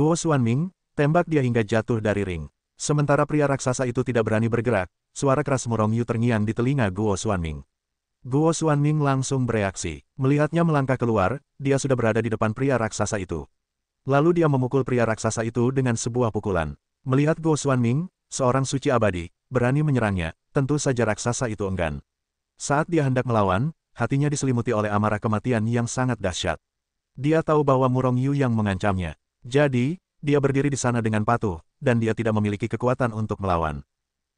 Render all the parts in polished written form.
Guo Xuanming, tembak dia hingga jatuh dari ring. Sementara pria raksasa itu tidak berani bergerak, suara keras Murong Yu terngiang di telinga Guo Xuanming. Guo Xuanming langsung bereaksi. Melihatnya melangkah keluar, dia sudah berada di depan pria raksasa itu. Lalu dia memukul pria raksasa itu dengan sebuah pukulan. Melihat Guo Xuanming, seorang suci abadi, berani menyerangnya, tentu saja raksasa itu enggan. Saat dia hendak melawan, hatinya diselimuti oleh amarah kematian yang sangat dahsyat. Dia tahu bahwa Murong Yu yang mengancamnya. Jadi, dia berdiri di sana dengan patuh, dan dia tidak memiliki kekuatan untuk melawan.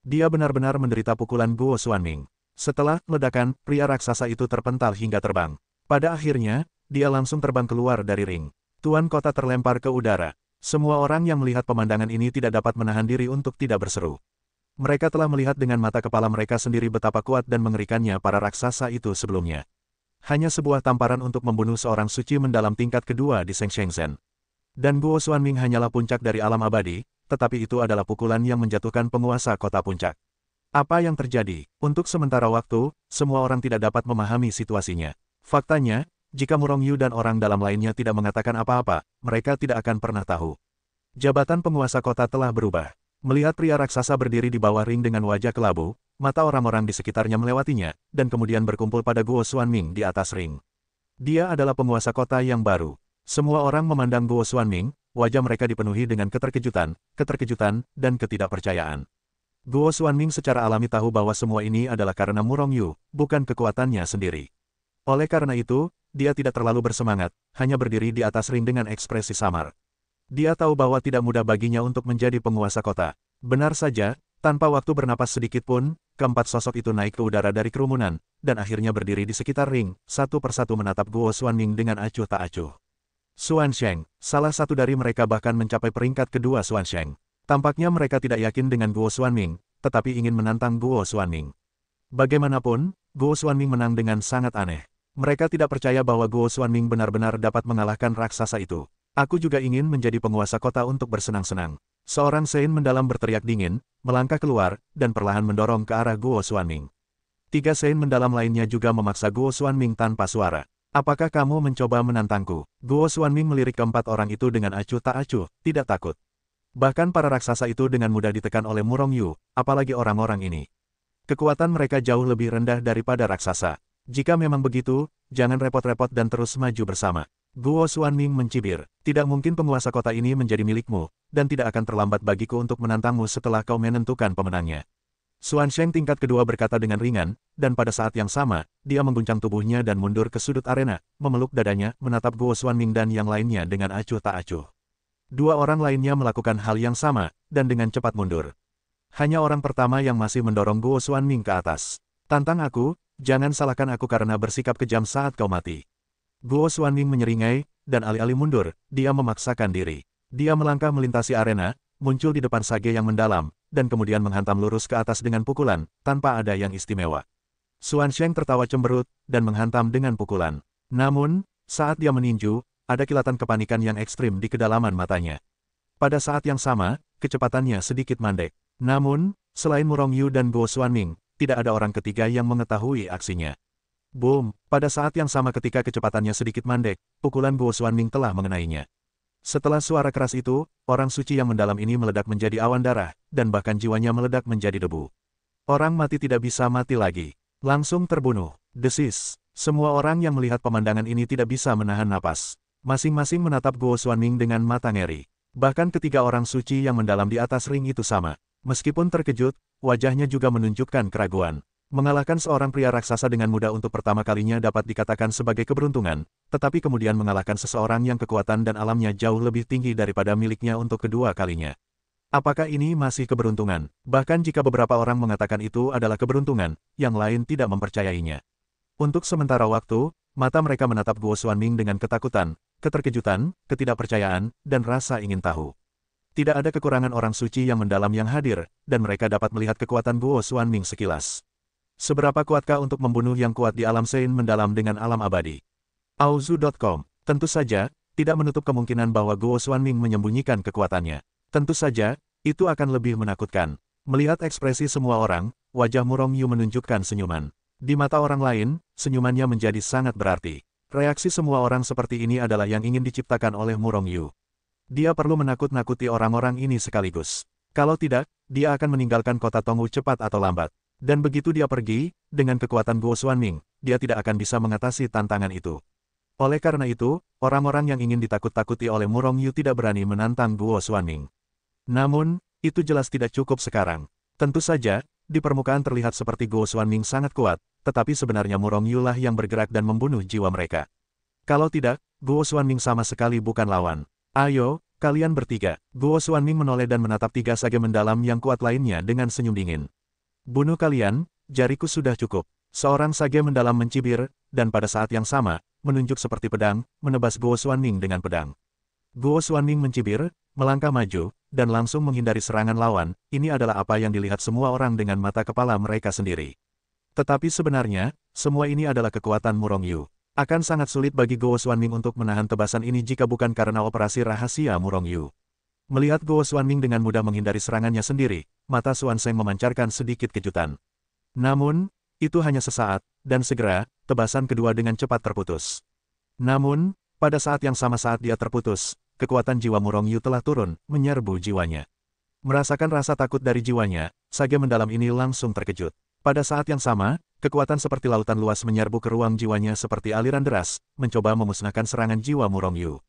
Dia benar-benar menderita pukulan Guo Xuanming. Setelah ledakan, pria raksasa itu terpental hingga terbang. Pada akhirnya, dia langsung terbang keluar dari ring. Tuan kota terlempar ke udara. Semua orang yang melihat pemandangan ini tidak dapat menahan diri untuk tidak berseru. Mereka telah melihat dengan mata kepala mereka sendiri betapa kuat dan mengerikannya para raksasa itu sebelumnya. Hanya sebuah tamparan untuk membunuh seorang suci mendalam tingkat kedua di Shengshengzhen. Dan Guo Xuanming hanyalah puncak dari alam abadi, tetapi itu adalah pukulan yang menjatuhkan penguasa kota puncak. Apa yang terjadi? Untuk sementara waktu, semua orang tidak dapat memahami situasinya. Faktanya, jika Murong Yu dan orang dalam lainnya tidak mengatakan apa-apa, mereka tidak akan pernah tahu. Jabatan penguasa kota telah berubah. Melihat pria raksasa berdiri di bawah ring dengan wajah kelabu, mata orang-orang di sekitarnya melewatinya, dan kemudian berkumpul pada Guo Xuanming di atas ring. Dia adalah penguasa kota yang baru. Semua orang memandang Guo Xuanming, wajah mereka dipenuhi dengan keterkejutan, dan ketidakpercayaan. Guo Xuanming secara alami tahu bahwa semua ini adalah karena Murong Yu, bukan kekuatannya sendiri. Oleh karena itu, dia tidak terlalu bersemangat, hanya berdiri di atas ring dengan ekspresi samar. Dia tahu bahwa tidak mudah baginya untuk menjadi penguasa kota. Benar saja, tanpa waktu bernapas sedikit pun, keempat sosok itu naik ke udara dari kerumunan, dan akhirnya berdiri di sekitar ring, satu persatu menatap Guo Xuanming dengan acuh tak acuh. Xuansheng, salah satu dari mereka bahkan mencapai peringkat kedua Xuansheng. Tampaknya mereka tidak yakin dengan Guo Xuanming, tetapi ingin menantang Guo Xuanming. Bagaimanapun, Guo Xuanming menang dengan sangat aneh. Mereka tidak percaya bahwa Guo Xuanming benar-benar dapat mengalahkan raksasa itu. Aku juga ingin menjadi penguasa kota untuk bersenang-senang. Seorang Sein mendalam berteriak dingin, melangkah keluar, dan perlahan mendorong ke arah Guo Xuanming. Tiga Sein mendalam lainnya juga memaksa Guo Xuanming tanpa suara. Apakah kamu mencoba menantangku? Guo Xuanming melirik keempat orang itu dengan acuh tak acuh, tidak takut. Bahkan para raksasa itu dengan mudah ditekan oleh Murong Yu, apalagi orang-orang ini. Kekuatan mereka jauh lebih rendah daripada raksasa. Jika memang begitu, jangan repot-repot dan terus maju bersama. Guo Xuanming mencibir, tidak mungkin penguasa kota ini menjadi milikmu, dan tidak akan terlambat bagiku untuk menantangmu setelah kau menentukan pemenangnya. Xuansheng tingkat kedua berkata dengan ringan, dan pada saat yang sama, dia mengguncang tubuhnya dan mundur ke sudut arena, memeluk dadanya, menatap Guo Xuanming dan yang lainnya dengan acuh tak acuh. Dua orang lainnya melakukan hal yang sama, dan dengan cepat mundur. Hanya orang pertama yang masih mendorong Guo Xuanming ke atas. Tantang aku, jangan salahkan aku karena bersikap kejam saat kau mati. Guo Xuanming menyeringai, dan alih-alih mundur, dia memaksakan diri. Dia melangkah melintasi arena, muncul di depan Sage yang mendalam, dan kemudian menghantam lurus ke atas dengan pukulan, tanpa ada yang istimewa. Xuansheng tertawa cemberut, dan menghantam dengan pukulan. Namun, saat dia meninju, ada kilatan kepanikan yang ekstrim di kedalaman matanya. Pada saat yang sama, kecepatannya sedikit mandek. Namun, selain Murong Yu dan Guo Xuanming, tidak ada orang ketiga yang mengetahui aksinya. Boom! Pada saat yang sama ketika kecepatannya sedikit mandek, pukulan Guo Xuanming telah mengenainya. Setelah suara keras itu, orang suci yang mendalam ini meledak menjadi awan darah, dan bahkan jiwanya meledak menjadi debu. Orang mati tidak bisa mati lagi. Langsung terbunuh. Desis. Semua orang yang melihat pemandangan ini tidak bisa menahan napas. Masing-masing menatap Guo Xuanming dengan mata ngeri. Bahkan ketiga orang suci yang mendalam di atas ring itu sama. Meskipun terkejut, wajahnya juga menunjukkan keraguan. Mengalahkan seorang pria raksasa dengan mudah untuk pertama kalinya dapat dikatakan sebagai keberuntungan, tetapi kemudian mengalahkan seseorang yang kekuatan dan alamnya jauh lebih tinggi daripada miliknya untuk kedua kalinya. Apakah ini masih keberuntungan? Bahkan jika beberapa orang mengatakan itu adalah keberuntungan, yang lain tidak mempercayainya. Untuk sementara waktu, mata mereka menatap Guo Xuanming dengan ketakutan, keterkejutan, ketidakpercayaan, dan rasa ingin tahu. Tidak ada kekurangan orang suci yang mendalam yang hadir, dan mereka dapat melihat kekuatan Guo Xuanming sekilas. Seberapa kuatkah untuk membunuh yang kuat di alam Sein mendalam dengan alam abadi? Aozu.com. Tentu saja, tidak menutup kemungkinan bahwa Guo Xuanming menyembunyikan kekuatannya. Tentu saja, itu akan lebih menakutkan. Melihat ekspresi semua orang, wajah Murong Yu menunjukkan senyuman. Di mata orang lain, senyumannya menjadi sangat berarti. Reaksi semua orang seperti ini adalah yang ingin diciptakan oleh Murong Yu. Dia perlu menakut-nakuti orang-orang ini sekaligus. Kalau tidak, dia akan meninggalkan kota Tongwu cepat atau lambat. Dan begitu dia pergi, dengan kekuatan Guo Xuanming, dia tidak akan bisa mengatasi tantangan itu. Oleh karena itu, orang-orang yang ingin ditakut-takuti oleh Murong Yu tidak berani menantang Guo Xuanming. Namun, itu jelas tidak cukup sekarang. Tentu saja, di permukaan terlihat seperti Guo Xuanming sangat kuat, tetapi sebenarnya Murong Yu lah yang bergerak dan membunuh jiwa mereka. Kalau tidak, Guo Xuanming sama sekali bukan lawan. Ayo, kalian bertiga. Guo Xuanming menoleh dan menatap tiga sage mendalam yang kuat lainnya dengan senyum dingin. Bunuh kalian, jariku sudah cukup. Seorang sage mendalam mencibir, dan pada saat yang sama, menunjuk seperti pedang, menebas Guo Xuanming dengan pedang. Guo Xuanming mencibir, melangkah maju, dan langsung menghindari serangan lawan. Ini adalah apa yang dilihat semua orang dengan mata kepala mereka sendiri. Tetapi sebenarnya, semua ini adalah kekuatan Murong Yu. Akan sangat sulit bagi Guo Xuanming untuk menahan tebasan ini jika bukan karena operasi rahasia Murong Yu. Melihat Guo Xuanming dengan mudah menghindari serangannya sendiri, mata Xuanzeng memancarkan sedikit kejutan. Namun, itu hanya sesaat, dan segera, tebasan kedua dengan cepat terputus. Namun, pada saat yang sama saat dia terputus, kekuatan jiwa Murong Yu telah turun, menyerbu jiwanya. Merasakan rasa takut dari jiwanya, sage mendalam ini langsung terkejut. Pada saat yang sama, kekuatan seperti lautan luas menyerbu ke ruang jiwanya seperti aliran deras, mencoba memusnahkan serangan jiwa Murong Yu.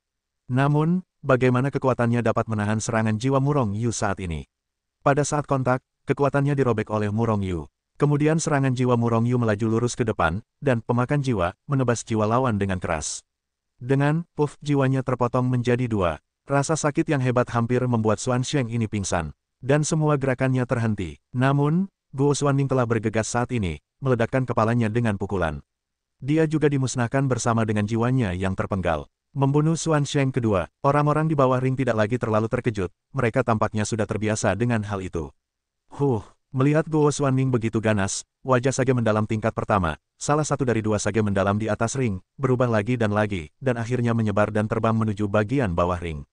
Namun, bagaimana kekuatannya dapat menahan serangan jiwa Murong Yu saat ini? Pada saat kontak, kekuatannya dirobek oleh Murong Yu. Kemudian serangan jiwa Murong Yu melaju lurus ke depan, dan pemakan jiwa, menebas jiwa lawan dengan keras. Dengan puff jiwanya terpotong menjadi dua. Rasa sakit yang hebat hampir membuat Xuanzeng ini pingsan. Dan semua gerakannya terhenti. Namun, Guo Xuanming telah bergegas saat ini, meledakkan kepalanya dengan pukulan. Dia juga dimusnahkan bersama dengan jiwanya yang terpenggal. Membunuh Xuanzeng kedua, orang-orang di bawah ring tidak lagi terlalu terkejut, mereka tampaknya sudah terbiasa dengan hal itu. Melihat Guo Xuanming begitu ganas, wajah sage mendalam tingkat pertama, salah satu dari dua sage mendalam di atas ring, berubah lagi, dan akhirnya menyebar dan terbang menuju bagian bawah ring.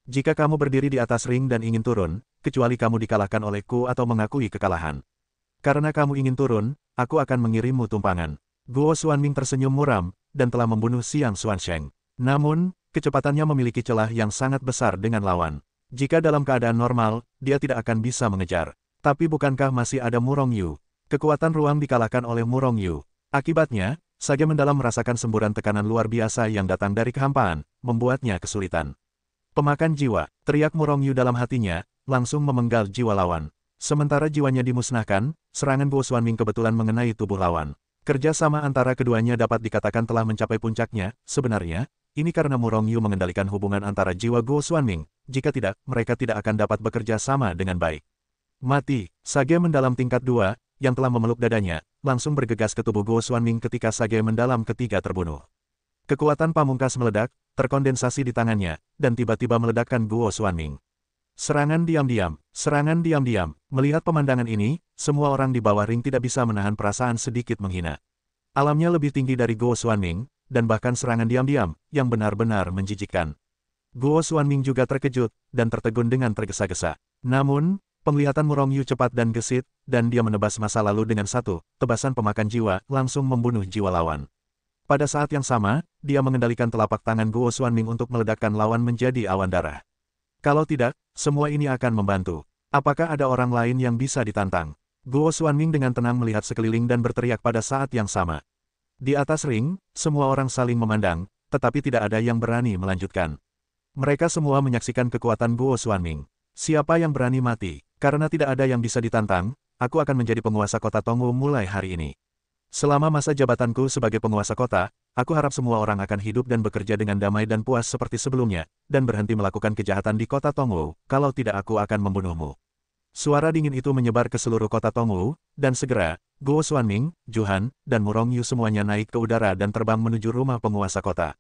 Jika kamu berdiri di atas ring dan ingin turun, kecuali kamu dikalahkan olehku atau mengakui kekalahan. Karena kamu ingin turun, aku akan mengirimmu tumpangan. Guo Xuanming tersenyum muram, dan telah membunuh Xiang Xuanzeng. Namun, kecepatannya memiliki celah yang sangat besar dengan lawan. Jika dalam keadaan normal, dia tidak akan bisa mengejar. Tapi bukankah masih ada Murong Yu? Kekuatan ruang dikalahkan oleh Murong Yu. Akibatnya, sage mendalam merasakan semburan tekanan luar biasa yang datang dari kehampaan, membuatnya kesulitan. Pemakan jiwa, teriak Murong Yu dalam hatinya, langsung memenggal jiwa lawan. Sementara jiwanya dimusnahkan, serangan Guo Xuanming kebetulan mengenai tubuh lawan. Kerjasama antara keduanya dapat dikatakan telah mencapai puncaknya. Sebenarnya, ini karena Murong Yu mengendalikan hubungan antara jiwa Guo Xuanming. Jika tidak, mereka tidak akan dapat bekerja sama dengan baik. Mati, sage mendalam tingkat 2, yang telah memeluk dadanya, langsung bergegas ke tubuh Guo Xuanming ketika sage mendalam ketiga terbunuh. Kekuatan pamungkas meledak, terkondensasi di tangannya, dan tiba-tiba meledakkan Guo Xuanming. Serangan diam-diam, serangan diam-diam. Melihat pemandangan ini, semua orang di bawah ring tidak bisa menahan perasaan sedikit menghina. Alamnya lebih tinggi dari Guo Xuanming, dan bahkan serangan diam-diam, yang benar-benar menjijikkan. Guo Xuanming juga terkejut, dan tertegun dengan tergesa-gesa. Namun, penglihatan Murong Yu cepat dan gesit, dan dia menebas masa lalu dengan satu tebasan pemakan jiwa, langsung membunuh jiwa lawan. Pada saat yang sama, dia mengendalikan telapak tangan Guo Xuanming untuk meledakkan lawan menjadi awan darah. Kalau tidak, semua ini akan membantu. Apakah ada orang lain yang bisa ditantang? Guo Xuanming dengan tenang melihat sekeliling dan berteriak pada saat yang sama. Di atas ring, semua orang saling memandang, tetapi tidak ada yang berani melanjutkan. Mereka semua menyaksikan kekuatan Guo Xuanming. Siapa yang berani mati? Karena tidak ada yang bisa ditantang, aku akan menjadi penguasa kota Tongwu mulai hari ini. Selama masa jabatanku sebagai penguasa kota, aku harap semua orang akan hidup dan bekerja dengan damai dan puas seperti sebelumnya, dan berhenti melakukan kejahatan di kota Tongwu, kalau tidak aku akan membunuhmu. Suara dingin itu menyebar ke seluruh kota Tongwu, dan segera, Guo Xuanming, Juhan, dan Murong Yu semuanya naik ke udara dan terbang menuju rumah penguasa kota.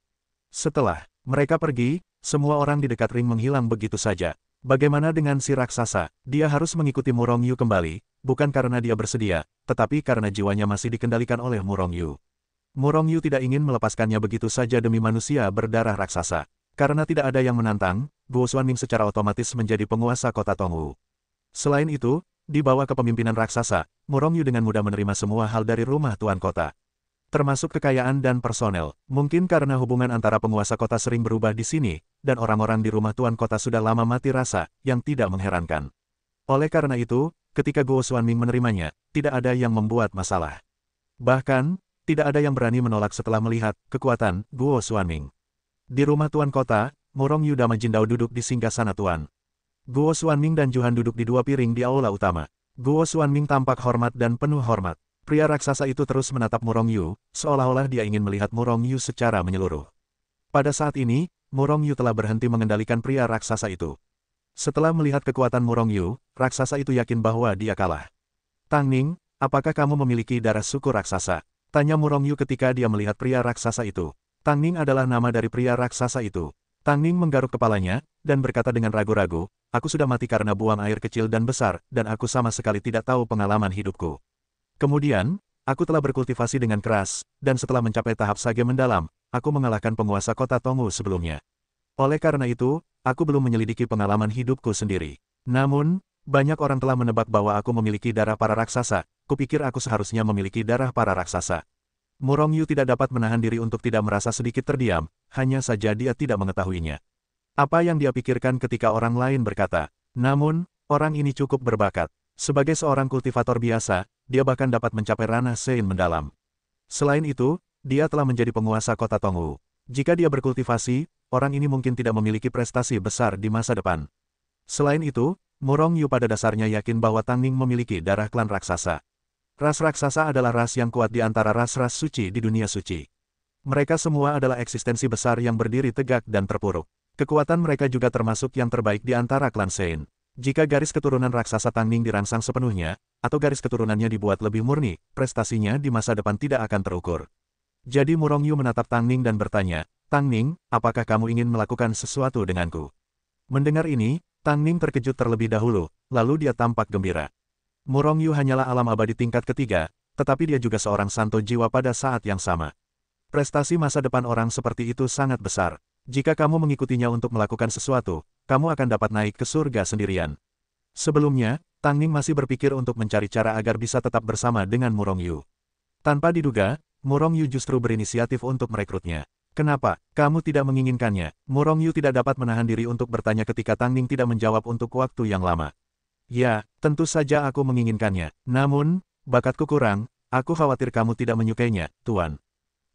Setelah mereka pergi, semua orang di dekat ring menghilang begitu saja. Bagaimana dengan si raksasa? Dia harus mengikuti Murong Yu kembali, bukan karena dia bersedia, tetapi karena jiwanya masih dikendalikan oleh Murong Yu. Murong Yu tidak ingin melepaskannya begitu saja demi manusia berdarah raksasa. Karena tidak ada yang menantang, Guo Xuanming secara otomatis menjadi penguasa kota Tongwu. Selain itu, di bawah kepemimpinan raksasa, Murong Yu dengan mudah menerima semua hal dari rumah tuan kota. termasuk kekayaan dan personel. Mungkin karena hubungan antara penguasa kota sering berubah di sini, dan orang-orang di rumah tuan kota sudah lama mati rasa, yang tidak mengherankan. Oleh karena itu, ketika Guo Xuanming menerimanya, tidak ada yang membuat masalah. Bahkan, tidak ada yang berani menolak setelah melihat kekuatan Guo Xuanming. Di rumah tuan kota, Murong Yu dan Jindao duduk di singgasana tuan. Guo Xuanming dan Juhan duduk di dua piring di aula utama. Guo Xuanming tampak hormat dan penuh hormat. Pria raksasa itu terus menatap Murong Yu, seolah-olah dia ingin melihat Murong Yu secara menyeluruh. Pada saat ini, Murong Yu telah berhenti mengendalikan pria raksasa itu. Setelah melihat kekuatan Murong Yu, raksasa itu yakin bahwa dia kalah. Tang Ning, apakah kamu memiliki darah suku raksasa? Tanya Murong Yu ketika dia melihat pria raksasa itu. Tang Ning adalah nama dari pria raksasa itu. Tang Ning menggaruk kepalanya, dan berkata dengan ragu-ragu, aku sudah mati karena buang air kecil dan besar, dan aku sama sekali tidak tahu pengalaman hidupku. Kemudian, aku telah berkultivasi dengan keras, dan setelah mencapai tahap sage mendalam, aku mengalahkan penguasa kota Tongwu sebelumnya. Oleh karena itu, aku belum menyelidiki pengalaman hidupku sendiri. Namun, banyak orang telah menebak bahwa aku memiliki darah para raksasa, kupikir aku seharusnya memiliki darah para raksasa. Murong Yu tidak dapat menahan diri untuk tidak merasa sedikit terdiam, hanya saja dia tidak mengetahuinya. Apa yang dia pikirkan ketika orang lain berkata, namun, orang ini cukup berbakat. Sebagai seorang kultivator biasa, dia bahkan dapat mencapai ranah Sein mendalam. Selain itu, dia telah menjadi penguasa kota Tongwu. Jika dia berkultivasi, orang ini mungkin tidak memiliki prestasi besar di masa depan. Selain itu, Murong Yu pada dasarnya yakin bahwa Tang Ning memiliki darah klan raksasa. Ras raksasa adalah ras yang kuat di antara ras-ras suci di dunia suci. Mereka semua adalah eksistensi besar yang berdiri tegak dan terpuruk. Kekuatan mereka juga termasuk yang terbaik di antara klan Sein. Jika garis keturunan raksasa Tang Ning dirangsang sepenuhnya, atau garis keturunannya dibuat lebih murni, prestasinya di masa depan tidak akan terukur. Jadi Murong Yu menatap Tang Ning dan bertanya, Tang Ning, apakah kamu ingin melakukan sesuatu denganku? Mendengar ini, Tang Ning terkejut terlebih dahulu, lalu dia tampak gembira. Murong Yu hanyalah alam abadi tingkat ketiga, tetapi dia juga seorang santo jiwa pada saat yang sama. Prestasi masa depan orang seperti itu sangat besar. Jika kamu mengikutinya untuk melakukan sesuatu, kamu akan dapat naik ke surga sendirian. Sebelumnya, Tang Ning masih berpikir untuk mencari cara agar bisa tetap bersama dengan Murong Yu. Tanpa diduga, Murong Yu justru berinisiatif untuk merekrutnya. Kenapa, kamu tidak menginginkannya? Murong Yu tidak dapat menahan diri untuk bertanya ketika Tang Ning tidak menjawab untuk waktu yang lama. Ya, tentu saja aku menginginkannya. Namun, bakatku kurang, aku khawatir kamu tidak menyukainya, Tuan.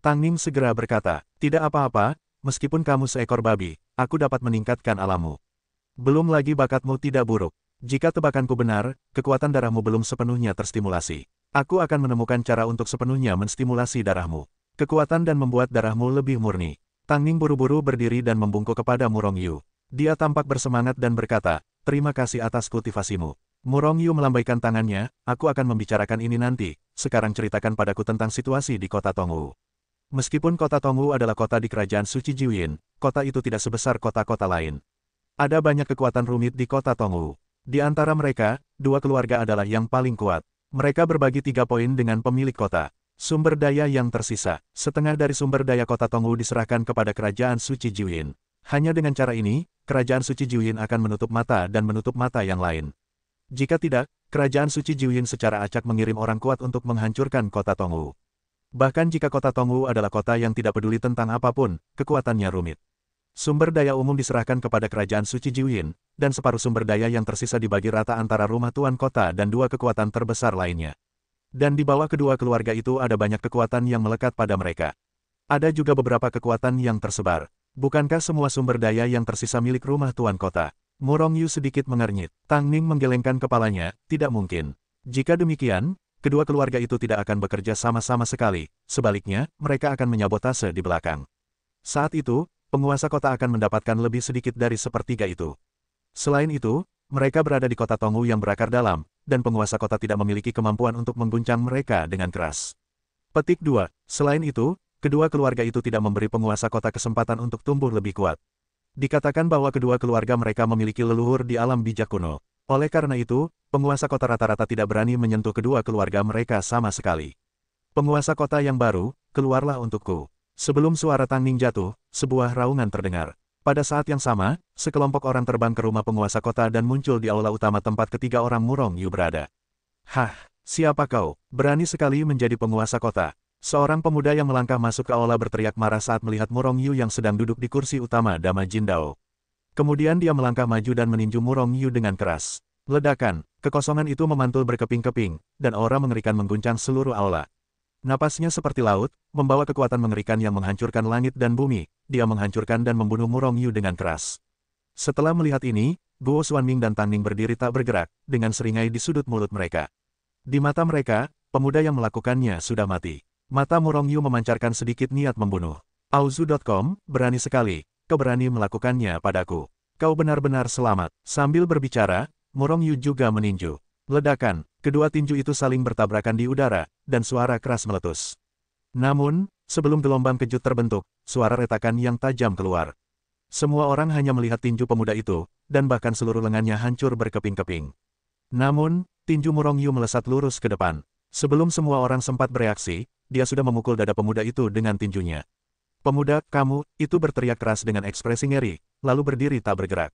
Tang Ning segera berkata, tidak apa-apa, meskipun kamu seekor babi, aku dapat meningkatkan alammu. Belum lagi bakatmu tidak buruk. Jika tebakanku benar, kekuatan darahmu belum sepenuhnya terstimulasi. Aku akan menemukan cara untuk sepenuhnya menstimulasi darahmu. Kekuatan dan membuat darahmu lebih murni. Tang Ning buru-buru berdiri dan membungkuk kepada Murong Yu. Dia tampak bersemangat dan berkata, terima kasih atas kultivasimu. Murong Yu melambaikan tangannya, aku akan membicarakan ini nanti, sekarang ceritakan padaku tentang situasi di kota Tongwu. Meskipun kota Tongwu adalah kota di kerajaan suci Jiuyin, kota itu tidak sebesar kota-kota lain. Ada banyak kekuatan rumit di kota Tongwu. Di antara mereka, dua keluarga adalah yang paling kuat. Mereka berbagi 3 poin dengan pemilik kota. Sumber daya yang tersisa, setengah dari sumber daya kota Tongwu diserahkan kepada kerajaan suci Jiuyin. Hanya dengan cara ini, kerajaan suci Jiuyin akan menutup mata dan menutup mata yang lain. Jika tidak, kerajaan suci Jiuyin secara acak mengirim orang kuat untuk menghancurkan kota Tongwu. Bahkan jika kota Tongwu adalah kota yang tidak peduli tentang apapun, kekuatannya rumit. Sumber daya umum diserahkan kepada kerajaan suci Jiuyin, dan separuh sumber daya yang tersisa dibagi rata antara rumah tuan kota dan dua kekuatan terbesar lainnya. Dan di bawah kedua keluarga itu ada banyak kekuatan yang melekat pada mereka. Ada juga beberapa kekuatan yang tersebar. Bukankah semua sumber daya yang tersisa milik rumah tuan kota? Murong Yu sedikit mengernyit. Tang Ning menggelengkan kepalanya, tidak mungkin. Jika demikian, kedua keluarga itu tidak akan bekerja sama-sama sekali, sebaliknya, mereka akan menyabotase di belakang. Saat itu, penguasa kota akan mendapatkan lebih sedikit dari sepertiga itu. Selain itu, mereka berada di kota Tongwu yang berakar dalam, dan penguasa kota tidak memiliki kemampuan untuk mengguncang mereka dengan keras. Petik 2. Selain itu, kedua keluarga itu tidak memberi penguasa kota kesempatan untuk tumbuh lebih kuat. Dikatakan bahwa kedua keluarga mereka memiliki leluhur di alam bijak kuno. Oleh karena itu, penguasa kota rata-rata tidak berani menyentuh kedua keluarga mereka sama sekali. Penguasa kota yang baru, keluarlah untukku. Sebelum suara Tang Ning jatuh, sebuah raungan terdengar. Pada saat yang sama, sekelompok orang terbang ke rumah penguasa kota dan muncul di aula utama tempat ketiga orang Murong Yu berada. Hah, siapa kau? Berani sekali menjadi penguasa kota. Seorang pemuda yang melangkah masuk ke aula berteriak marah saat melihat Murong Yu yang sedang duduk di kursi utama Dama Jindao. Kemudian dia melangkah maju dan meninju Murong Yu dengan keras. Ledakan, kekosongan itu memantul berkeping-keping, dan aura mengerikan mengguncang seluruh aula. Napasnya seperti laut, membawa kekuatan mengerikan yang menghancurkan langit dan bumi. Dia menghancurkan dan membunuh Murong Yu dengan keras. Setelah melihat ini, Guo Xuanming dan Tang Ning berdiri tak bergerak, dengan seringai di sudut mulut mereka. Di mata mereka, pemuda yang melakukannya sudah mati. Mata Murong Yu memancarkan sedikit niat membunuh. Auzu.com, berani sekali, kau berani melakukannya padaku. Kau benar-benar selamat. Sambil berbicara, Murong Yu juga meninju. Ledakan, kedua tinju itu saling bertabrakan di udara, dan suara keras meletus. Namun, sebelum gelombang kejut terbentuk, suara retakan yang tajam keluar. Semua orang hanya melihat tinju pemuda itu, dan bahkan seluruh lengannya hancur berkeping-keping. Namun, tinju Murong Yu melesat lurus ke depan. Sebelum semua orang sempat bereaksi, dia sudah memukul dada pemuda itu dengan tinjunya. Pemuda, kamu, itu berteriak keras dengan ekspresi ngeri, lalu berdiri tak bergerak.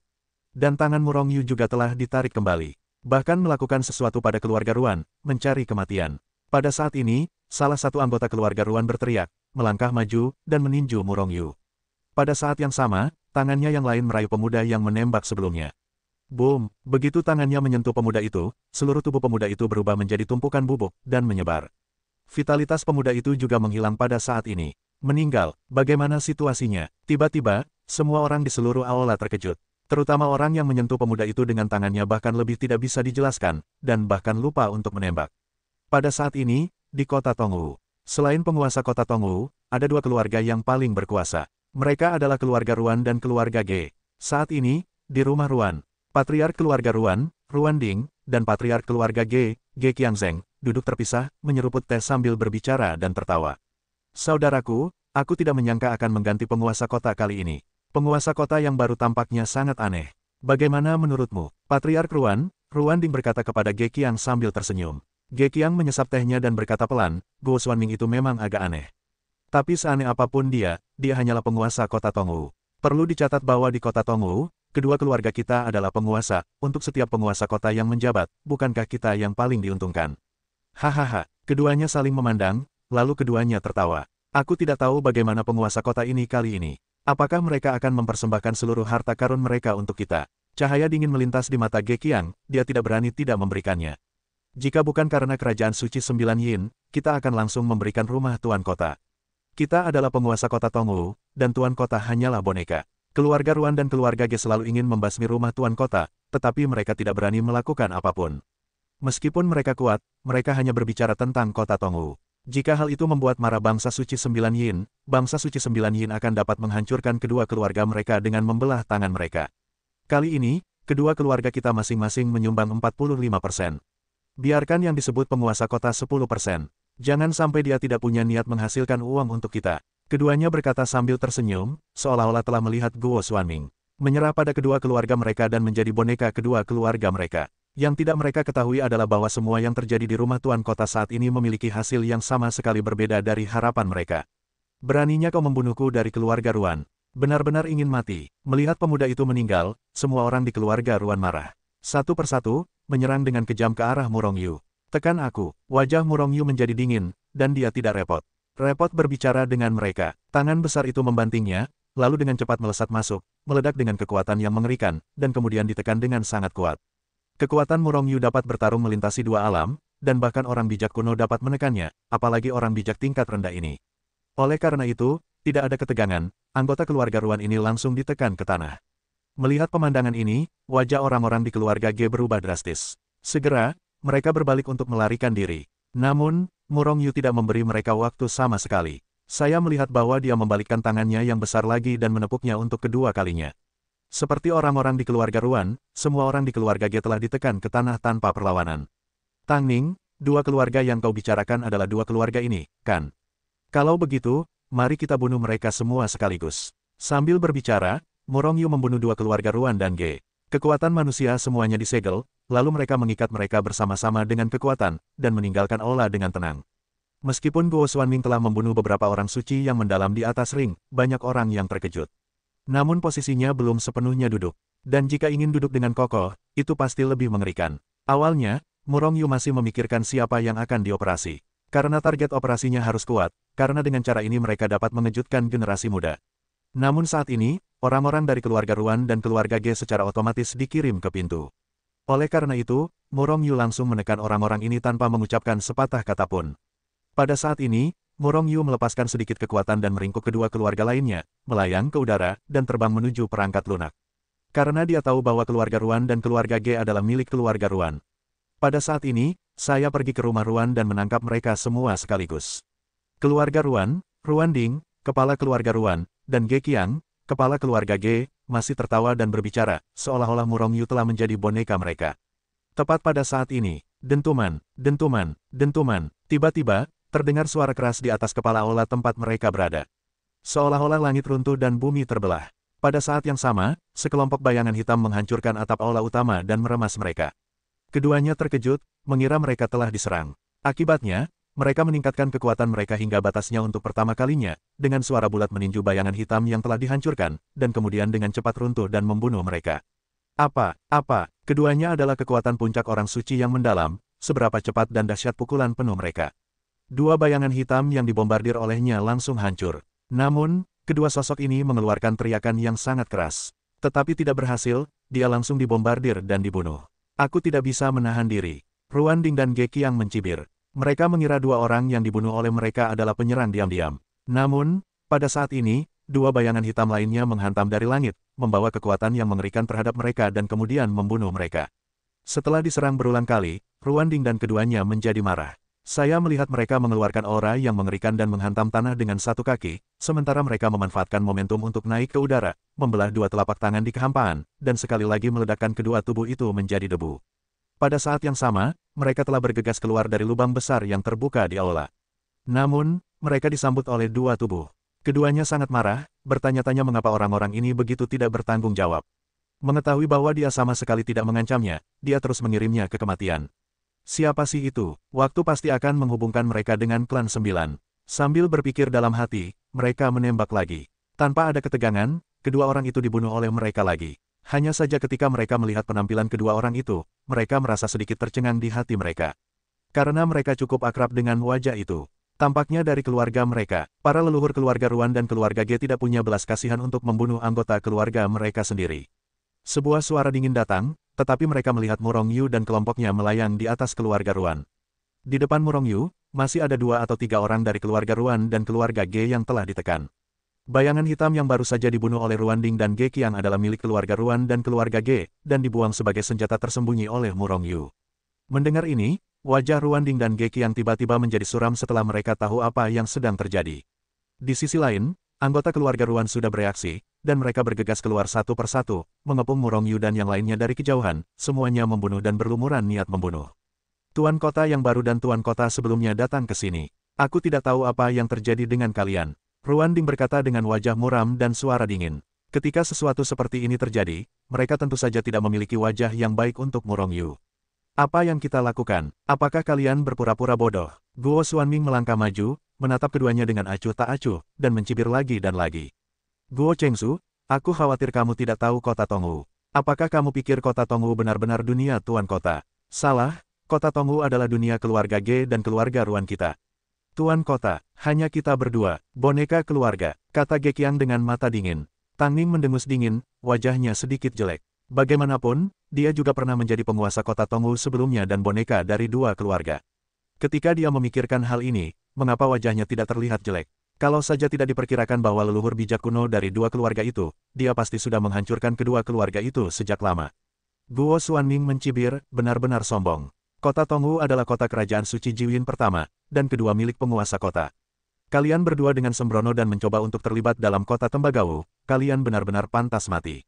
Dan tangan Murong Yu juga telah ditarik kembali. Bahkan melakukan sesuatu pada keluarga Ruan, mencari kematian. Pada saat ini, salah satu anggota keluarga Ruan berteriak, melangkah maju, dan meninju Murong Yu. Pada saat yang sama, tangannya yang lain meraih pemuda yang menembak sebelumnya. Boom! Begitu tangannya menyentuh pemuda itu, seluruh tubuh pemuda itu berubah menjadi tumpukan bubuk, dan menyebar. Vitalitas pemuda itu juga menghilang pada saat ini. Meninggal, bagaimana situasinya? Tiba-tiba, semua orang di seluruh aula terkejut. Terutama orang yang menyentuh pemuda itu dengan tangannya bahkan lebih tidak bisa dijelaskan, dan bahkan lupa untuk menembak. Pada saat ini, di kota Tongwu, selain penguasa kota Tongwu, ada dua keluarga yang paling berkuasa. Mereka adalah keluarga Ruan dan keluarga Ge. Saat ini, di rumah Ruan, Patriark keluarga Ruan, Ruan Ding, dan Patriark keluarga Ge, Ge Qiangzheng, duduk terpisah, menyeruput teh sambil berbicara dan tertawa. Saudaraku, aku tidak menyangka akan mengganti penguasa kota kali ini. Penguasa kota yang baru tampaknya sangat aneh. Bagaimana menurutmu? Patriark Ruan, Ruan Ding berkata kepada Ge Qiang sambil tersenyum. Ge Qiang menyesap tehnya dan berkata pelan, Guo Xuanming itu memang agak aneh. Tapi seaneh apapun dia hanyalah penguasa kota Tongwu. Perlu dicatat bahwa di kota Tongwu, kedua keluarga kita adalah penguasa. Untuk setiap penguasa kota yang menjabat, bukankah kita yang paling diuntungkan? Hahaha, keduanya saling memandang, lalu keduanya tertawa. Aku tidak tahu bagaimana penguasa kota ini kali ini. Apakah mereka akan mempersembahkan seluruh harta karun mereka untuk kita? Cahaya dingin melintas di mata Ge Qiang, dia tidak berani tidak memberikannya. Jika bukan karena kerajaan suci 9 Yin, kita akan langsung memberikan rumah tuan kota. Kita adalah penguasa kota Tongwu, dan tuan kota hanyalah boneka. Keluarga Ruan dan keluarga Ge selalu ingin membasmi rumah tuan kota, tetapi mereka tidak berani melakukan apapun. Meskipun mereka kuat, mereka hanya berbicara tentang kota Tongwu. Jika hal itu membuat marah bangsa suci 9 Yin, bangsa suci 9 Yin akan dapat menghancurkan kedua keluarga mereka dengan membelah tangan mereka. Kali ini, kedua keluarga kita masing-masing menyumbang 45%. Biarkan yang disebut penguasa kota 10%. Jangan sampai dia tidak punya niat menghasilkan uang untuk kita. Keduanya berkata sambil tersenyum, seolah-olah telah melihat Guo Xuanming menyerah pada kedua keluarga mereka dan menjadi boneka kedua keluarga mereka. Yang tidak mereka ketahui adalah bahwa semua yang terjadi di rumah tuan kota saat ini memiliki hasil yang sama sekali berbeda dari harapan mereka. Beraninya kau membunuhku dari keluarga Ruan. Benar-benar ingin mati. Melihat pemuda itu meninggal, semua orang di keluarga Ruan marah. Satu persatu, menyerang dengan kejam ke arah Murong Yu. Tekan aku. Wajah Murong Yu menjadi dingin, dan dia tidak repot berbicara dengan mereka. Tangan besar itu membantingnya, lalu dengan cepat melesat masuk, meledak dengan kekuatan yang mengerikan, dan kemudian ditekan dengan sangat kuat. Kekuatan Murong Yu dapat bertarung melintasi dua alam, dan bahkan orang bijak kuno dapat menekannya, apalagi orang bijak tingkat rendah ini. Oleh karena itu, tidak ada ketegangan, anggota keluarga Ruan ini langsung ditekan ke tanah. Melihat pemandangan ini, wajah orang-orang di keluarga Ge berubah drastis. Segera, mereka berbalik untuk melarikan diri. Namun, Murong Yu tidak memberi mereka waktu sama sekali. Saya melihat bahwa dia membalikkan tangannya yang besar lagi dan menepuknya untuk kedua kalinya. Seperti orang-orang di keluarga Ruan, semua orang di keluarga Ge telah ditekan ke tanah tanpa perlawanan. Tang Ning, dua keluarga yang kau bicarakan adalah dua keluarga ini, kan? Kalau begitu, mari kita bunuh mereka semua sekaligus. Sambil berbicara, Murong Yu membunuh dua keluarga Ruan dan Ge. Kekuatan manusia semuanya disegel, lalu mereka mengikat mereka bersama-sama dengan kekuatan, dan meninggalkan aula dengan tenang. Meskipun Guo Xuanming telah membunuh beberapa orang suci yang mendalam di atas ring, banyak orang yang terkejut. Namun posisinya belum sepenuhnya duduk. Dan jika ingin duduk dengan kokoh, itu pasti lebih mengerikan. Awalnya, Murong Yu masih memikirkan siapa yang akan dioperasi. Karena target operasinya harus kuat, karena dengan cara ini mereka dapat mengejutkan generasi muda. Namun saat ini, orang-orang dari keluarga Ruan dan keluarga Ge secara otomatis dikirim ke pintu. Oleh karena itu, Murong Yu langsung menekan orang-orang ini tanpa mengucapkan sepatah kata pun. Pada saat ini, Murong Yu melepaskan sedikit kekuatan dan meringkuk kedua keluarga lainnya, melayang ke udara, dan terbang menuju perangkat lunak. Karena dia tahu bahwa keluarga Ruan dan keluarga Ge adalah milik keluarga Ruan. Pada saat ini, saya pergi ke rumah Ruan dan menangkap mereka semua sekaligus. Keluarga Ruan, Ruan Ding, kepala keluarga Ruan, dan Ge Qiang, kepala keluarga Ge, masih tertawa dan berbicara, seolah-olah Murong Yu telah menjadi boneka mereka. Tepat pada saat ini, dentuman, dentuman, dentuman, tiba-tiba, terdengar suara keras di atas kepala aula tempat mereka berada. Seolah-olah langit runtuh dan bumi terbelah. Pada saat yang sama, sekelompok bayangan hitam menghancurkan atap aula utama dan meremas mereka. Keduanya terkejut, mengira mereka telah diserang. Akibatnya, mereka meningkatkan kekuatan mereka hingga batasnya untuk pertama kalinya, dengan suara bulat meninju bayangan hitam yang telah dihancurkan, dan kemudian dengan cepat runtuh dan membunuh mereka. Apa? Keduanya adalah kekuatan puncak orang suci yang mendalam, seberapa cepat dan dahsyat pukulan penuh mereka. Dua bayangan hitam yang dibombardir olehnya langsung hancur. Namun, kedua sosok ini mengeluarkan teriakan yang sangat keras. Tetapi tidak berhasil, dia langsung dibombardir dan dibunuh. Aku tidak bisa menahan diri. Ruan Ding dan Ge Qiang mencibir. Mereka mengira dua orang yang dibunuh oleh mereka adalah penyerang diam-diam. Namun, pada saat ini, dua bayangan hitam lainnya menghantam dari langit, membawa kekuatan yang mengerikan terhadap mereka dan kemudian membunuh mereka. Setelah diserang berulang kali, Ruan Ding dan keduanya menjadi marah. Saya melihat mereka mengeluarkan aura yang mengerikan dan menghantam tanah dengan satu kaki, sementara mereka memanfaatkan momentum untuk naik ke udara, membelah dua telapak tangan di kehampaan, dan sekali lagi meledakkan kedua tubuh itu menjadi debu. Pada saat yang sama, mereka telah bergegas keluar dari lubang besar yang terbuka di aula. Namun, mereka disambut oleh dua tubuh. Keduanya sangat marah, bertanya-tanya mengapa orang-orang ini begitu tidak bertanggung jawab. Mengetahui bahwa dia sama sekali tidak mengancamnya, dia terus mengirimnya ke kematian. Siapa sih itu? Waktu pasti akan menghubungkan mereka dengan klan 9. Sambil berpikir dalam hati, mereka menembak lagi. Tanpa ada ketegangan, kedua orang itu dibunuh oleh mereka lagi. Hanya saja ketika mereka melihat penampilan kedua orang itu, mereka merasa sedikit tercengang di hati mereka. Karena mereka cukup akrab dengan wajah itu. Tampaknya dari keluarga mereka, para leluhur keluarga Ruan dan keluarga Ge tidak punya belas kasihan untuk membunuh anggota keluarga mereka sendiri. Sebuah suara dingin datang, tetapi mereka melihat Murong Yu dan kelompoknya melayang di atas keluarga Ruan. Di depan Murong Yu, masih ada 2 atau 3 orang dari keluarga Ruan dan keluarga Ge yang telah ditekan. Bayangan hitam yang baru saja dibunuh oleh Ruan Ding dan Ge Qiang adalah milik keluarga Ruan dan keluarga Ge, dan dibuang sebagai senjata tersembunyi oleh Murong Yu. Mendengar ini, wajah Ruan Ding dan Ge Qiang tiba-tiba menjadi suram setelah mereka tahu apa yang sedang terjadi. Di sisi lain, anggota keluarga Ruan sudah bereaksi, dan mereka bergegas keluar satu persatu, mengepung Murong Yu dan yang lainnya dari kejauhan, semuanya membunuh dan berlumuran niat membunuh. Tuan kota yang baru dan tuan kota sebelumnya datang ke sini. Aku tidak tahu apa yang terjadi dengan kalian. Ruan Ding berkata dengan wajah muram dan suara dingin. Ketika sesuatu seperti ini terjadi, mereka tentu saja tidak memiliki wajah yang baik untuk Murong Yu. Apa yang kita lakukan? Apakah kalian berpura-pura bodoh? Guo Xuanming melangkah maju, menatap keduanya dengan acuh tak acuh, dan mencibir lagi dan lagi. Guo Chengsu, aku khawatir kamu tidak tahu kota Tongwu. Apakah kamu pikir kota Tongwu benar-benar dunia tuan kota? Salah, kota Tongwu adalah dunia keluarga Ge dan keluarga Ruan kita. Tuan kota, hanya kita berdua, boneka keluarga, kata Ge Qiang dengan mata dingin. Tang Ning mendengus dingin, wajahnya sedikit jelek. Bagaimanapun, dia juga pernah menjadi penguasa kota Tongwu sebelumnya dan boneka dari 2 keluarga. Ketika dia memikirkan hal ini, mengapa wajahnya tidak terlihat jelek? Kalau saja tidak diperkirakan bahwa leluhur bijak kuno dari 2 keluarga itu, dia pasti sudah menghancurkan kedua keluarga itu sejak lama. Guo Xuanming mencibir, benar-benar sombong. Kota Tongwu adalah kota kerajaan suci Jiwin pertama, dan kedua milik penguasa kota. Kalian berdua dengan sembrono dan mencoba untuk terlibat dalam kota Tembagau, kalian benar-benar pantas mati.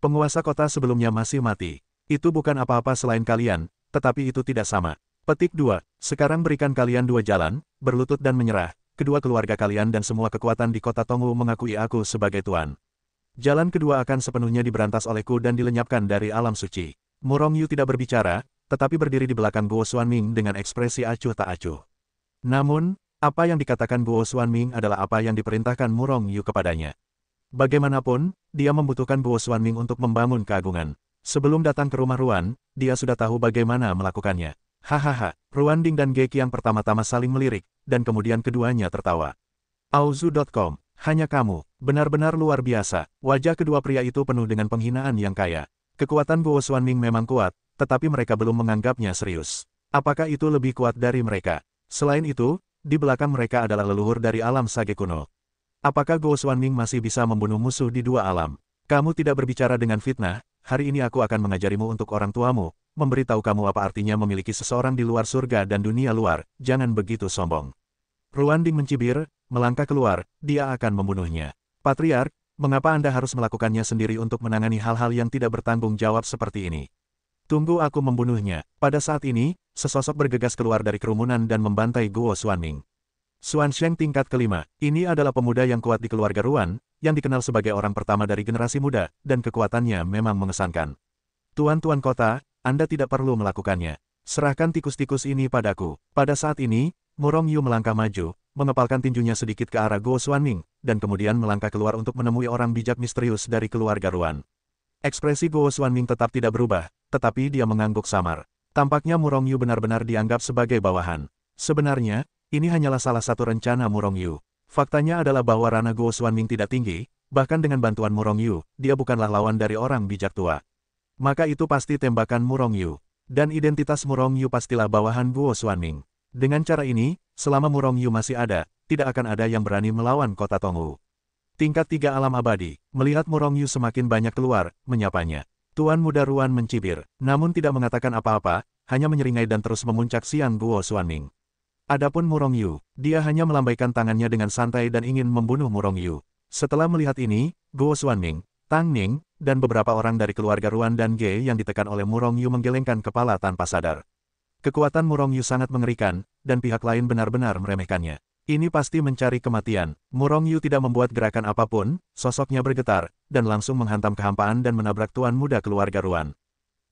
Penguasa kota sebelumnya masih mati. Itu bukan apa-apa selain kalian, tetapi itu tidak sama. Petik 2, sekarang berikan kalian 2 jalan, berlutut dan menyerah. Kedua keluarga kalian dan semua kekuatan di kota Tongwu mengakui aku sebagai tuan. Jalan kedua akan sepenuhnya diberantas olehku dan dilenyapkan dari alam suci. Murong Yu tidak berbicara, tetapi berdiri di belakang Guo Xuanming dengan ekspresi acuh tak acuh. Namun, apa yang dikatakan Guo Xuanming adalah apa yang diperintahkan Murong Yu kepadanya. Bagaimanapun, dia membutuhkan Guo Xuanming untuk membangun keagungan. Sebelum datang ke rumah Ruan, dia sudah tahu bagaimana melakukannya. Hahaha, Ruanding dan Ge Qiang pertama-tama saling melirik, dan kemudian keduanya tertawa. Auzu.com, hanya kamu, benar-benar luar biasa. Wajah kedua pria itu penuh dengan penghinaan yang kaya. Kekuatan Guo Xuanming memang kuat, tetapi mereka belum menganggapnya serius. Apakah itu lebih kuat dari mereka? Selain itu, di belakang mereka adalah leluhur dari alam sage kuno. Apakah Guo Xuanming masih bisa membunuh musuh di dua alam? Kamu tidak berbicara dengan fitnah, hari ini aku akan mengajarimu untuk orang tuamu, memberitahu kamu apa artinya memiliki seseorang di luar surga dan dunia luar, jangan begitu sombong. Ruanding mencibir, melangkah keluar, dia akan membunuhnya. Patriark, mengapa Anda harus melakukannya sendiri untuk menangani hal-hal yang tidak bertanggung jawab seperti ini? Tunggu aku membunuhnya. Pada saat ini, sesosok bergegas keluar dari kerumunan dan membantai Guo Xuanming. Xuansheng tingkat kelima, ini adalah pemuda yang kuat di keluarga Ruan, yang dikenal sebagai orang pertama dari generasi muda, dan kekuatannya memang mengesankan. Tuan-tuan kota, Anda tidak perlu melakukannya. Serahkan tikus-tikus ini padaku. Pada saat ini, Murong Yu melangkah maju, mengepalkan tinjunya sedikit ke arah Guo Xuanming, dan kemudian melangkah keluar untuk menemui orang bijak misterius dari keluarga Ruan. Ekspresi Guo Xuanming tetap tidak berubah, tetapi dia mengangguk samar. Tampaknya Murong Yu benar-benar dianggap sebagai bawahan. Sebenarnya, ini hanyalah salah satu rencana Murong Yu. Faktanya adalah bahwa ranah Guo Xuanming tidak tinggi, bahkan dengan bantuan Murong Yu, dia bukanlah lawan dari orang bijak tua. Maka itu pasti tembakan Murong Yu. Dan identitas Murong Yu pastilah bawahan Guo Xuanming. Dengan cara ini, selama Murong Yu masih ada, tidak akan ada yang berani melawan kota Tongwu. Tingkat 3 alam abadi, melihat Murong Yu semakin banyak keluar, menyapanya. Tuan Muda Ruan mencibir, namun tidak mengatakan apa-apa, hanya menyeringai dan terus memuncak siang Guo Xuanming. Adapun Murong Yu, dia hanya melambaikan tangannya dengan santai dan ingin membunuh Murong Yu. Setelah melihat ini, Guo Xuanming, Tang Ning, dan beberapa orang dari keluarga Ruan dan Ge yang ditekan oleh Murong Yu menggelengkan kepala tanpa sadar. Kekuatan Murong Yu sangat mengerikan, dan pihak lain benar-benar meremehkannya. Ini pasti mencari kematian. Murong Yu tidak membuat gerakan apapun, sosoknya bergetar, dan langsung menghantam kehampaan dan menabrak Tuan Muda keluarga Ruan.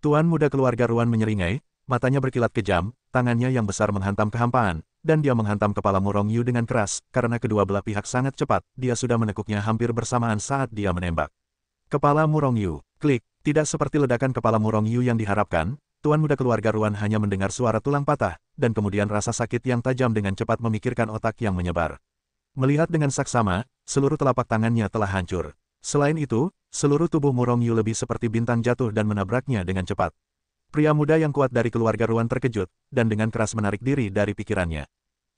Tuan Muda keluarga Ruan menyeringai, matanya berkilat kejam, tangannya yang besar menghantam kehampaan, dan dia menghantam kepala Murong Yu dengan keras, karena kedua belah pihak sangat cepat, dia sudah menekuknya hampir bersamaan saat dia menembak. Kepala Murong Yu, klik, tidak seperti ledakan kepala Murong Yu yang diharapkan, Tuan Muda keluarga Ruan hanya mendengar suara tulang patah, dan kemudian rasa sakit yang tajam dengan cepat memikirkan otak yang menyebar. Melihat dengan saksama, seluruh telapak tangannya telah hancur. Selain itu, seluruh tubuh Murong Yu lebih seperti bintang jatuh dan menabraknya dengan cepat. Pria muda yang kuat dari keluarga Ruan terkejut, dan dengan keras menarik diri dari pikirannya.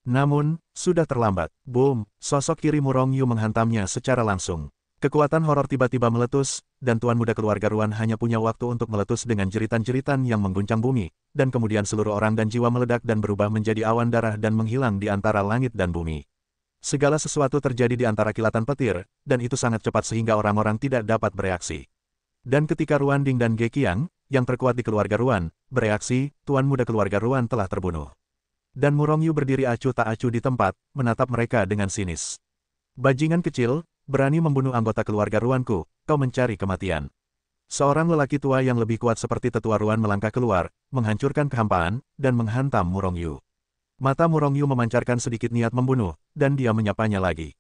Namun, sudah terlambat. Boom, sosok kiri Murong Yu menghantamnya secara langsung. Kekuatan horor tiba-tiba meletus, dan Tuan Muda keluarga Ruan hanya punya waktu untuk meletus dengan jeritan-jeritan yang mengguncang bumi, dan kemudian seluruh orang dan jiwa meledak dan berubah menjadi awan darah dan menghilang di antara langit dan bumi. Segala sesuatu terjadi di antara kilatan petir, dan itu sangat cepat sehingga orang-orang tidak dapat bereaksi. Dan ketika Ruanding dan Ge Qiang, yang terkuat di keluarga Ruan, bereaksi, Tuan Muda keluarga Ruan telah terbunuh. Dan Murong Yu berdiri acuh tak acuh di tempat, menatap mereka dengan sinis. Bajingan kecil, berani membunuh anggota keluarga Ruanku, kau mencari kematian. Seorang lelaki tua yang lebih kuat seperti tetua Ruan melangkah keluar, menghancurkan kehampaan, dan menghantam Murong Yu. Mata Murong Yu memancarkan sedikit niat membunuh, dan dia menyapanya lagi.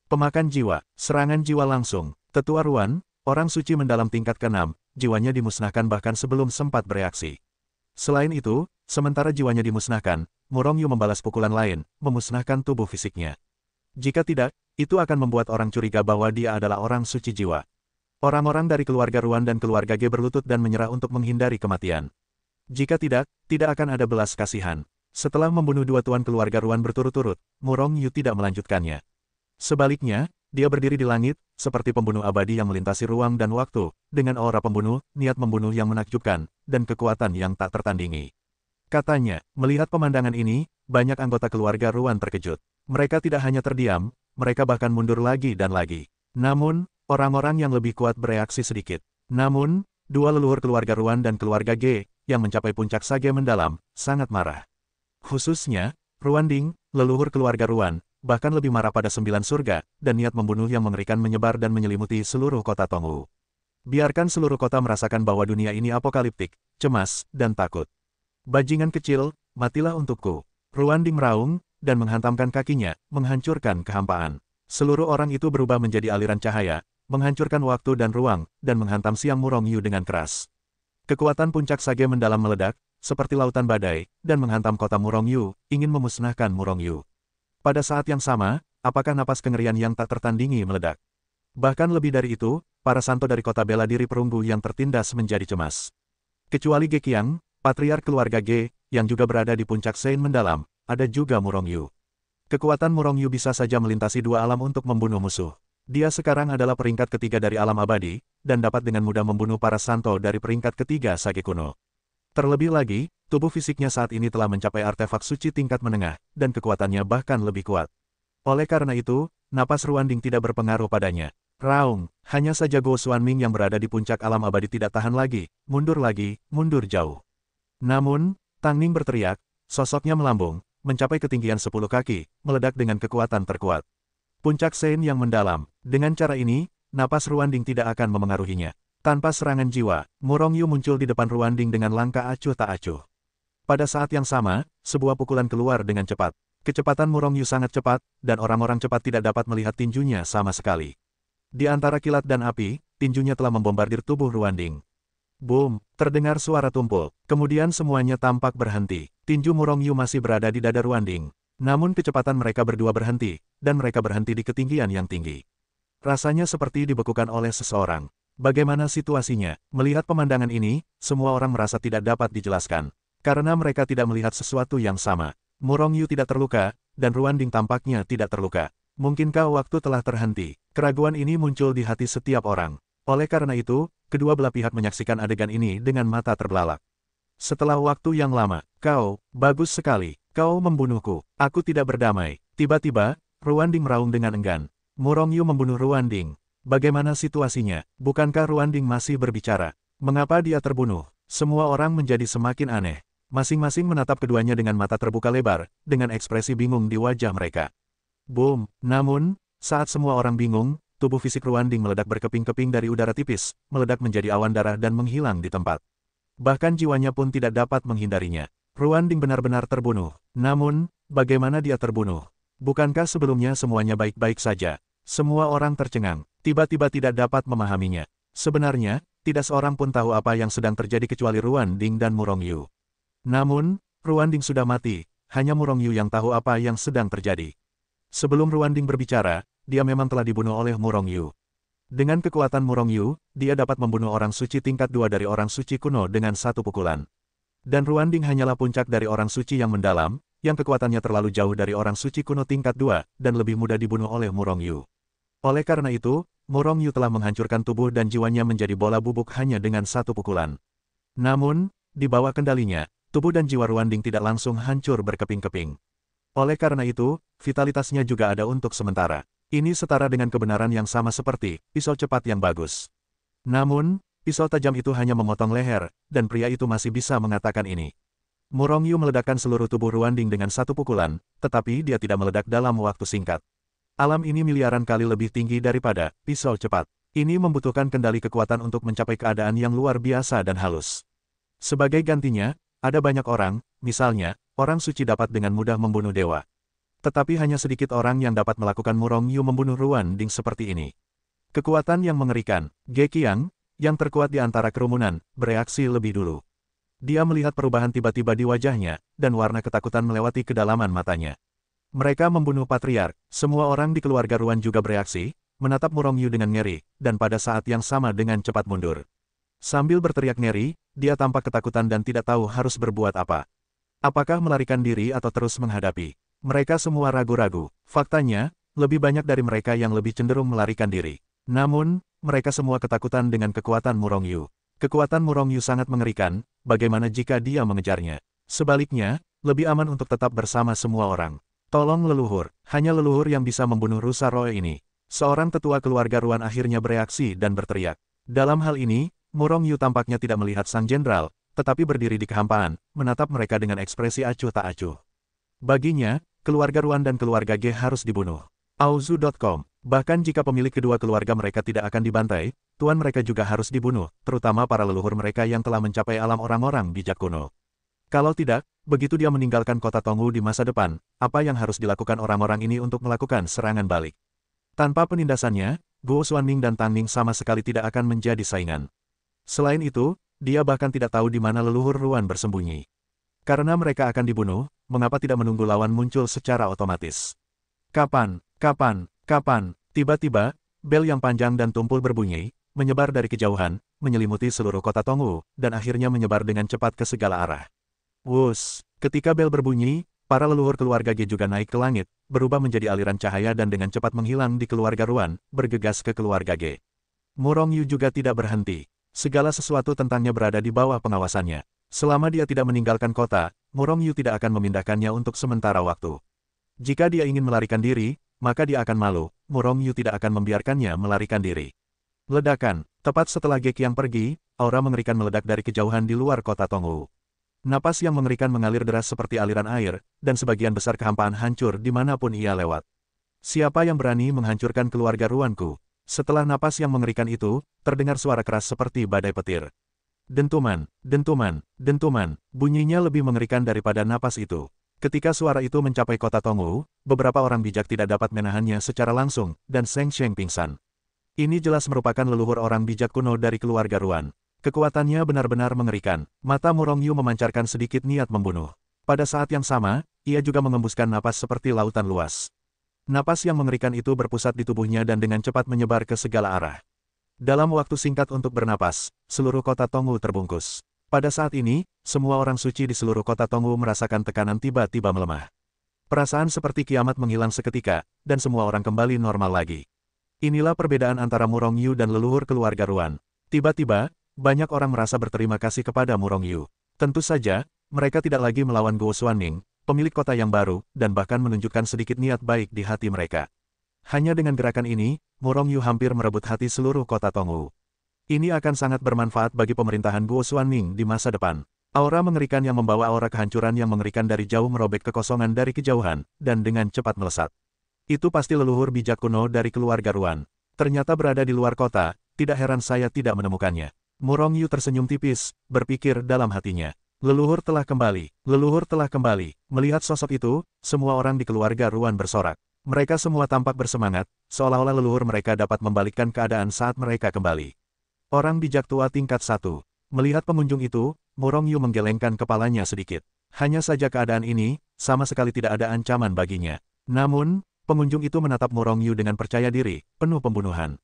Pemakan jiwa, serangan jiwa langsung, tetua Ruan, orang suci mendalam tingkat ke-6, jiwanya dimusnahkan bahkan sebelum sempat bereaksi. Selain itu, sementara jiwanya dimusnahkan, Murong Yu membalas pukulan lain, memusnahkan tubuh fisiknya. Jika tidak, itu akan membuat orang curiga bahwa dia adalah orang suci jiwa. Orang-orang dari keluarga Ruan dan keluarga Ge berlutut dan menyerah untuk menghindari kematian. Jika tidak, tidak akan ada belas kasihan. Setelah membunuh dua tuan keluarga Ruan berturut-turut, Murong Yu tidak melanjutkannya. Sebaliknya, dia berdiri di langit, seperti pembunuh abadi yang melintasi ruang dan waktu, dengan aura pembunuh, niat membunuh yang menakjubkan, dan kekuatan yang tak tertandingi. Katanya, melihat pemandangan ini, banyak anggota keluarga Ruan terkejut. Mereka tidak hanya terdiam, mereka bahkan mundur lagi dan lagi. Namun, orang-orang yang lebih kuat bereaksi sedikit. Namun, dua leluhur keluarga Ruan dan keluarga Ge, yang mencapai puncak sage mendalam, sangat marah. Khususnya, Ruanding, leluhur keluarga Ruan, bahkan lebih marah pada 9 surga, dan niat membunuh yang mengerikan menyebar dan menyelimuti seluruh kota Tongwu. Biarkan seluruh kota merasakan bahwa dunia ini apokaliptik, cemas, dan takut. Bajingan kecil, matilah untukku. Ruanding meraung, dan menghantamkan kakinya, menghancurkan kehampaan. Seluruh orang itu berubah menjadi aliran cahaya, menghancurkan waktu dan ruang, dan menghantam siang Murong Yu dengan keras. Kekuatan puncak sage mendalam meledak, seperti lautan badai, dan menghantam kota Murongyu, ingin memusnahkan Murongyu. Pada saat yang sama, apakah napas kengerian yang tak tertandingi meledak? Bahkan lebih dari itu, para santo dari kota bela diri perunggu yang tertindas menjadi cemas. Kecuali Ge Qiang, patriark keluarga Ge, yang juga berada di puncak Sein mendalam, ada juga Murongyu. Kekuatan Murongyu bisa saja melintasi dua alam untuk membunuh musuh. Dia sekarang adalah peringkat ketiga dari alam abadi, dan dapat dengan mudah membunuh para santo dari peringkat ketiga Sage kuno. Terlebih lagi, tubuh fisiknya saat ini telah mencapai artefak suci tingkat menengah, dan kekuatannya bahkan lebih kuat. Oleh karena itu, napas Ruanding tidak berpengaruh padanya. Raung, hanya saja Guo Xuanming yang berada di puncak alam abadi tidak tahan lagi, mundur jauh. Namun, Tang Ning berteriak, sosoknya melambung, mencapai ketinggian 10 kaki, meledak dengan kekuatan terkuat. Puncak Sein yang mendalam, dengan cara ini, napas Ruanding tidak akan memengaruhinya. Tanpa serangan jiwa, Murongyu muncul di depan Ruanding dengan langkah acuh tak acuh. Pada saat yang sama, sebuah pukulan keluar dengan cepat. Kecepatan Murongyu sangat cepat, dan orang-orang cepat tidak dapat melihat tinjunya sama sekali. Di antara kilat dan api, tinjunya telah membombardir tubuh Ruanding. Boom, terdengar suara tumpul, kemudian semuanya tampak berhenti. Tinju Murongyu masih berada di dada Ruanding. Namun kecepatan mereka berdua berhenti, dan mereka berhenti di ketinggian yang tinggi. Rasanya seperti dibekukan oleh seseorang. Bagaimana situasinya? Melihat pemandangan ini, semua orang merasa tidak dapat dijelaskan. Karena mereka tidak melihat sesuatu yang sama. Murongyu tidak terluka, dan Ruanding tampaknya tidak terluka. Mungkinkah waktu telah terhenti? Keraguan ini muncul di hati setiap orang. Oleh karena itu, kedua belah pihak menyaksikan adegan ini dengan mata terbelalak. Setelah waktu yang lama, kau, bagus sekali, kau membunuhku, aku tidak berdamai. Tiba-tiba, Ruanding meraung dengan enggan. Murongyu membunuh Ruanding. Bagaimana situasinya? Bukankah Ruanding masih berbicara? Mengapa dia terbunuh? Semua orang menjadi semakin aneh. Masing-masing menatap keduanya dengan mata terbuka lebar, dengan ekspresi bingung di wajah mereka. Boom! Namun, saat semua orang bingung, tubuh fisik Ruanding meledak berkeping-keping dari udara tipis, meledak menjadi awan darah dan menghilang di tempat. Bahkan jiwanya pun tidak dapat menghindarinya. Ruanding benar-benar terbunuh. Namun, bagaimana dia terbunuh? Bukankah sebelumnya semuanya baik-baik saja? Semua orang tercengang, tiba-tiba tidak dapat memahaminya. Sebenarnya, tidak seorang pun tahu apa yang sedang terjadi kecuali Ruanding dan Murongyu. Namun, Ruanding sudah mati, hanya Murongyu yang tahu apa yang sedang terjadi. Sebelum Ruanding berbicara, dia memang telah dibunuh oleh Murongyu. Dengan kekuatan Murongyu, dia dapat membunuh orang suci tingkat 2 dari orang suci kuno dengan satu pukulan. Dan Ruanding hanyalah puncak dari orang suci yang mendalam, yang kekuatannya terlalu jauh dari orang suci kuno tingkat 2, dan lebih mudah dibunuh oleh Murongyu. Oleh karena itu, Murongyu telah menghancurkan tubuh dan jiwanya menjadi bola bubuk hanya dengan satu pukulan. Namun, di bawah kendalinya, tubuh dan jiwa Ruanding tidak langsung hancur berkeping-keping. Oleh karena itu, vitalitasnya juga ada untuk sementara. Ini setara dengan kebenaran yang sama seperti pisau cepat yang bagus. Namun, pisau tajam itu hanya memotong leher, dan pria itu masih bisa mengatakan ini. Murongyu meledakkan seluruh tubuh Ruanding dengan satu pukulan, tetapi dia tidak meledak dalam waktu singkat. Alam ini miliaran kali lebih tinggi daripada pisau cepat. Ini membutuhkan kendali kekuatan untuk mencapai keadaan yang luar biasa dan halus. Sebagai gantinya, ada banyak orang, misalnya, orang suci dapat dengan mudah membunuh dewa. Tetapi hanya sedikit orang yang dapat melakukan Murongyu membunuh Ruanding seperti ini. Kekuatan yang mengerikan, Ge Qiang, yang terkuat di antara kerumunan, bereaksi lebih dulu. Dia melihat perubahan tiba-tiba di wajahnya, dan warna ketakutan melewati kedalaman matanya. Mereka membunuh patriark, semua orang di keluarga Ruan juga bereaksi, menatap Murongyu dengan ngeri, dan pada saat yang sama dengan cepat mundur. Sambil berteriak ngeri, dia tampak ketakutan dan tidak tahu harus berbuat apa. Apakah melarikan diri atau terus menghadapi? Mereka semua ragu-ragu. Faktanya, lebih banyak dari mereka yang lebih cenderung melarikan diri. Namun, mereka semua ketakutan dengan kekuatan Murongyu. Kekuatan Murongyu sangat mengerikan, bagaimana jika dia mengejarnya? Sebaliknya, lebih aman untuk tetap bersama semua orang. Tolong leluhur, hanya leluhur yang bisa membunuh rusa roh ini. Seorang tetua keluarga Ruan akhirnya bereaksi dan berteriak. Dalam hal ini, Murongyu tampaknya tidak melihat sang jenderal, tetapi berdiri di kehampaan, menatap mereka dengan ekspresi acuh tak acuh. Baginya, keluarga Ruan dan keluarga Ge harus dibunuh. Auzu.com. Bahkan jika pemilik kedua keluarga mereka tidak akan dibantai, tuan mereka juga harus dibunuh, terutama para leluhur mereka yang telah mencapai alam orang-orang bijak kuno. Kalau tidak, begitu dia meninggalkan kota Tongwu di masa depan, apa yang harus dilakukan orang-orang ini untuk melakukan serangan balik? Tanpa penindasannya, Guo Xuanming dan Tang Ning sama sekali tidak akan menjadi saingan. Selain itu, dia bahkan tidak tahu di mana leluhur Ruan bersembunyi. Karena mereka akan dibunuh, mengapa tidak menunggu lawan muncul secara otomatis? Kapan? Tiba-tiba, bel yang panjang dan tumpul berbunyi, menyebar dari kejauhan, menyelimuti seluruh kota Tongwu, dan akhirnya menyebar dengan cepat ke segala arah. Wus! Ketika bel berbunyi, para leluhur keluarga Ge juga naik ke langit, berubah menjadi aliran cahaya dan dengan cepat menghilang di keluarga Ruan, bergegas ke keluarga Ge. Murong Yu juga tidak berhenti. Segala sesuatu tentangnya berada di bawah pengawasannya. Selama dia tidak meninggalkan kota, Murong Yu tidak akan memindahkannya untuk sementara waktu. Jika dia ingin melarikan diri, maka dia akan malu. Murong Yu tidak akan membiarkannya melarikan diri. Ledakan. Tepat setelah Ge Qiang pergi, aura mengerikan meledak dari kejauhan di luar kota Tongwu. Napas yang mengerikan mengalir deras seperti aliran air, dan sebagian besar kehampaan hancur dimanapun ia lewat. Siapa yang berani menghancurkan keluarga Ruanku? Setelah napas yang mengerikan itu, terdengar suara keras seperti badai petir. Dentuman, bunyinya lebih mengerikan daripada napas itu. Ketika suara itu mencapai kota Tongwu, beberapa orang bijak tidak dapat menahannya secara langsung, dan Seng Sheng pingsan. Ini jelas merupakan leluhur orang bijak kuno dari keluarga Ruan. Kekuatannya benar-benar mengerikan. Mata Murong Yu memancarkan sedikit niat membunuh. Pada saat yang sama, ia juga mengembuskan napas seperti lautan luas. Napas yang mengerikan itu berpusat di tubuhnya dan dengan cepat menyebar ke segala arah. Dalam waktu singkat untuk bernapas, seluruh kota Tongwu terbungkus. Pada saat ini, semua orang suci di seluruh kota Tongwu merasakan tekanan tiba-tiba melemah. Perasaan seperti kiamat menghilang seketika, dan semua orang kembali normal lagi. Inilah perbedaan antara Murong Yu dan leluhur keluarga Ruan. Tiba-tiba, banyak orang merasa berterima kasih kepada Murong Yu. Tentu saja, mereka tidak lagi melawan Guo Xuanming, pemilik kota yang baru, dan bahkan menunjukkan sedikit niat baik di hati mereka. Hanya dengan gerakan ini, Murong Yu hampir merebut hati seluruh kota Tongwu. Ini akan sangat bermanfaat bagi pemerintahan Guo Xuanming di masa depan. Aura mengerikan yang membawa aura kehancuran yang mengerikan dari jauh merobek kekosongan dari kejauhan, dan dengan cepat melesat. Itu pasti leluhur bijak kuno dari keluarga Ruan. Ternyata berada di luar kota, tidak heran saya tidak menemukannya. Murong Yu tersenyum tipis, berpikir dalam hatinya. Leluhur telah kembali. Melihat sosok itu, semua orang di keluarga Ruan bersorak. Mereka semua tampak bersemangat, seolah-olah leluhur mereka dapat membalikkan keadaan saat mereka kembali. Orang bijak tua tingkat 1. Melihat pengunjung itu, Murong Yu menggelengkan kepalanya sedikit. Hanya saja keadaan ini, sama sekali tidak ada ancaman baginya. Namun, pengunjung itu menatap Murong Yu dengan percaya diri, penuh pembunuhan.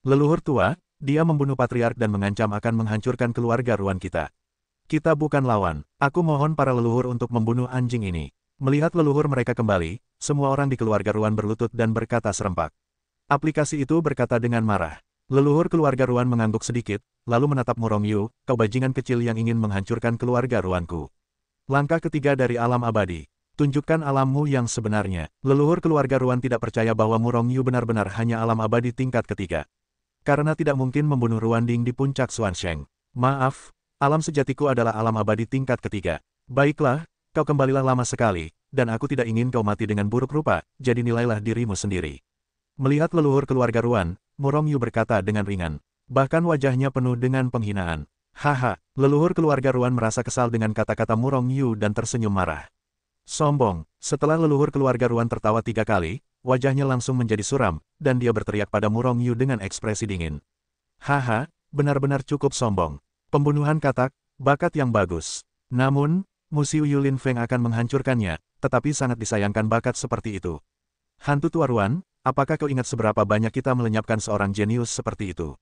Leluhur tua, dia membunuh patriark dan mengancam akan menghancurkan keluarga Ruan kita. Kita bukan lawan. Aku mohon para leluhur untuk membunuh anjing ini. Melihat leluhur mereka kembali, semua orang di keluarga Ruan berlutut dan berkata serempak. Aplikasi itu berkata dengan marah. Leluhur keluarga Ruan mengangguk sedikit, lalu menatap Murong Yu, kau bajingan kecil yang ingin menghancurkan keluarga Ruanku. Langkah ketiga dari alam abadi. Tunjukkan alammu yang sebenarnya. Leluhur keluarga Ruan tidak percaya bahwa Murong Yu benar-benar hanya alam abadi tingkat ketiga. Karena tidak mungkin membunuh Ruanding di puncak Xuansheng. Maaf, alam sejatiku adalah alam abadi tingkat ketiga. Baiklah, kau kembalilah lama sekali, dan aku tidak ingin kau mati dengan buruk rupa, jadi nilailah dirimu sendiri. Melihat leluhur keluarga Ruan, Murong Yu berkata dengan ringan. Bahkan wajahnya penuh dengan penghinaan. Haha, leluhur keluarga Ruan merasa kesal dengan kata-kata Murong Yu dan tersenyum marah. Sombong, setelah leluhur keluarga Ruan tertawa 3 kali, wajahnya langsung menjadi suram, dan dia berteriak pada Murong Yu dengan ekspresi dingin. Haha, benar-benar cukup sombong. Pembunuhan katak, bakat yang bagus. Namun, Musiu Yulin Feng akan menghancurkannya, tetapi sangat disayangkan bakat seperti itu. Hantu tua Ruan, apakah kau ingat seberapa banyak kita melenyapkan seorang jenius seperti itu?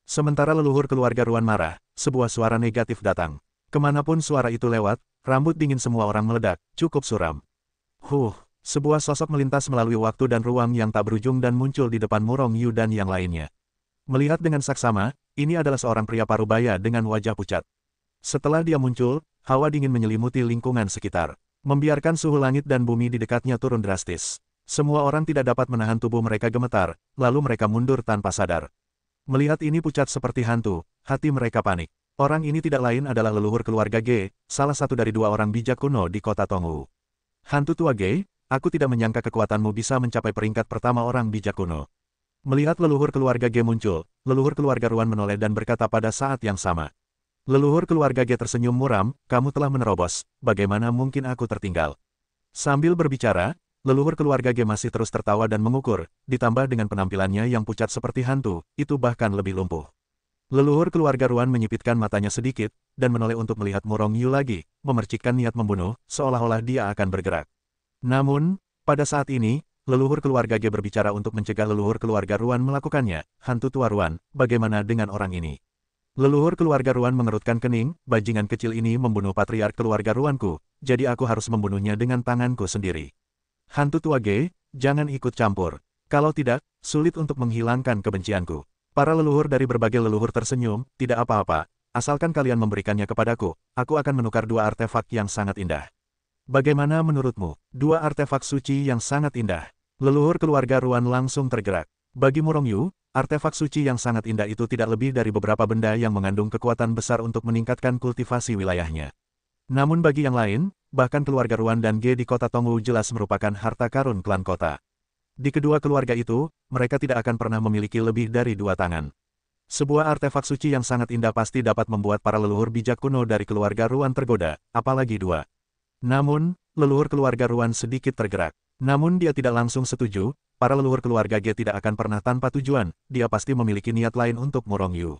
Sementara leluhur keluarga Ruan marah, sebuah suara negatif datang. Kemanapun suara itu lewat, rambut dingin semua orang meledak, cukup suram. Sebuah sosok melintas melalui waktu dan ruang yang tak berujung dan muncul di depan Murong Yu dan yang lainnya. Melihat dengan saksama, ini adalah seorang pria parubaya dengan wajah pucat. Setelah dia muncul, hawa dingin menyelimuti lingkungan sekitar, membiarkan suhu langit dan bumi di dekatnya turun drastis. Semua orang tidak dapat menahan tubuh mereka gemetar, lalu mereka mundur tanpa sadar. Melihat ini pucat seperti hantu, hati mereka panik. Orang ini tidak lain adalah leluhur keluarga Ge, salah satu dari 2 orang bijak kuno di kota Tongwu. Hantu tua Ge, aku tidak menyangka kekuatanmu bisa mencapai peringkat pertama orang bijak kuno. Melihat leluhur keluarga Ge muncul, leluhur keluarga Ruan menoleh dan berkata pada saat yang sama. Leluhur keluarga Ge tersenyum muram, kamu telah menerobos, bagaimana mungkin aku tertinggal? Sambil berbicara, leluhur keluarga Ge masih terus tertawa dan mengukur, ditambah dengan penampilannya yang pucat seperti hantu, itu bahkan lebih lumpuh. Leluhur keluarga Ruan menyipitkan matanya sedikit, dan menoleh untuk melihat Murong Yu lagi, memercikkan niat membunuh, seolah-olah dia akan bergerak. Namun, pada saat ini, leluhur keluarga Ge berbicara untuk mencegah leluhur keluarga Ruan melakukannya. Hantu tua Ruan, bagaimana dengan orang ini? Leluhur keluarga Ruan mengerutkan kening, bajingan kecil ini membunuh patriark keluarga Ruanku, jadi aku harus membunuhnya dengan tanganku sendiri. Hantu tua Ge, jangan ikut campur. Kalau tidak, sulit untuk menghilangkan kebencianku. Para leluhur dari berbagai leluhur tersenyum, tidak apa-apa, asalkan kalian memberikannya kepadaku, aku akan menukar dua artefak yang sangat indah. Bagaimana menurutmu? Dua artefak suci yang sangat indah. Leluhur keluarga Ruan langsung tergerak. Bagi Murong Yu, artefak suci yang sangat indah itu tidak lebih dari beberapa benda yang mengandung kekuatan besar untuk meningkatkan kultivasi wilayahnya. Namun bagi yang lain, bahkan keluarga Ruan dan Ge di kota Tongwu jelas merupakan harta karun klan kota. Di kedua keluarga itu, mereka tidak akan pernah memiliki lebih dari dua tangan. Sebuah artefak suci yang sangat indah pasti dapat membuat para leluhur bijak kuno dari keluarga Ruan tergoda, apalagi dua. Namun, leluhur keluarga Ruan sedikit tergerak. Namun dia tidak langsung setuju, para leluhur keluarga Ge tidak akan pernah tanpa tujuan, dia pasti memiliki niat lain untuk Murong Yu.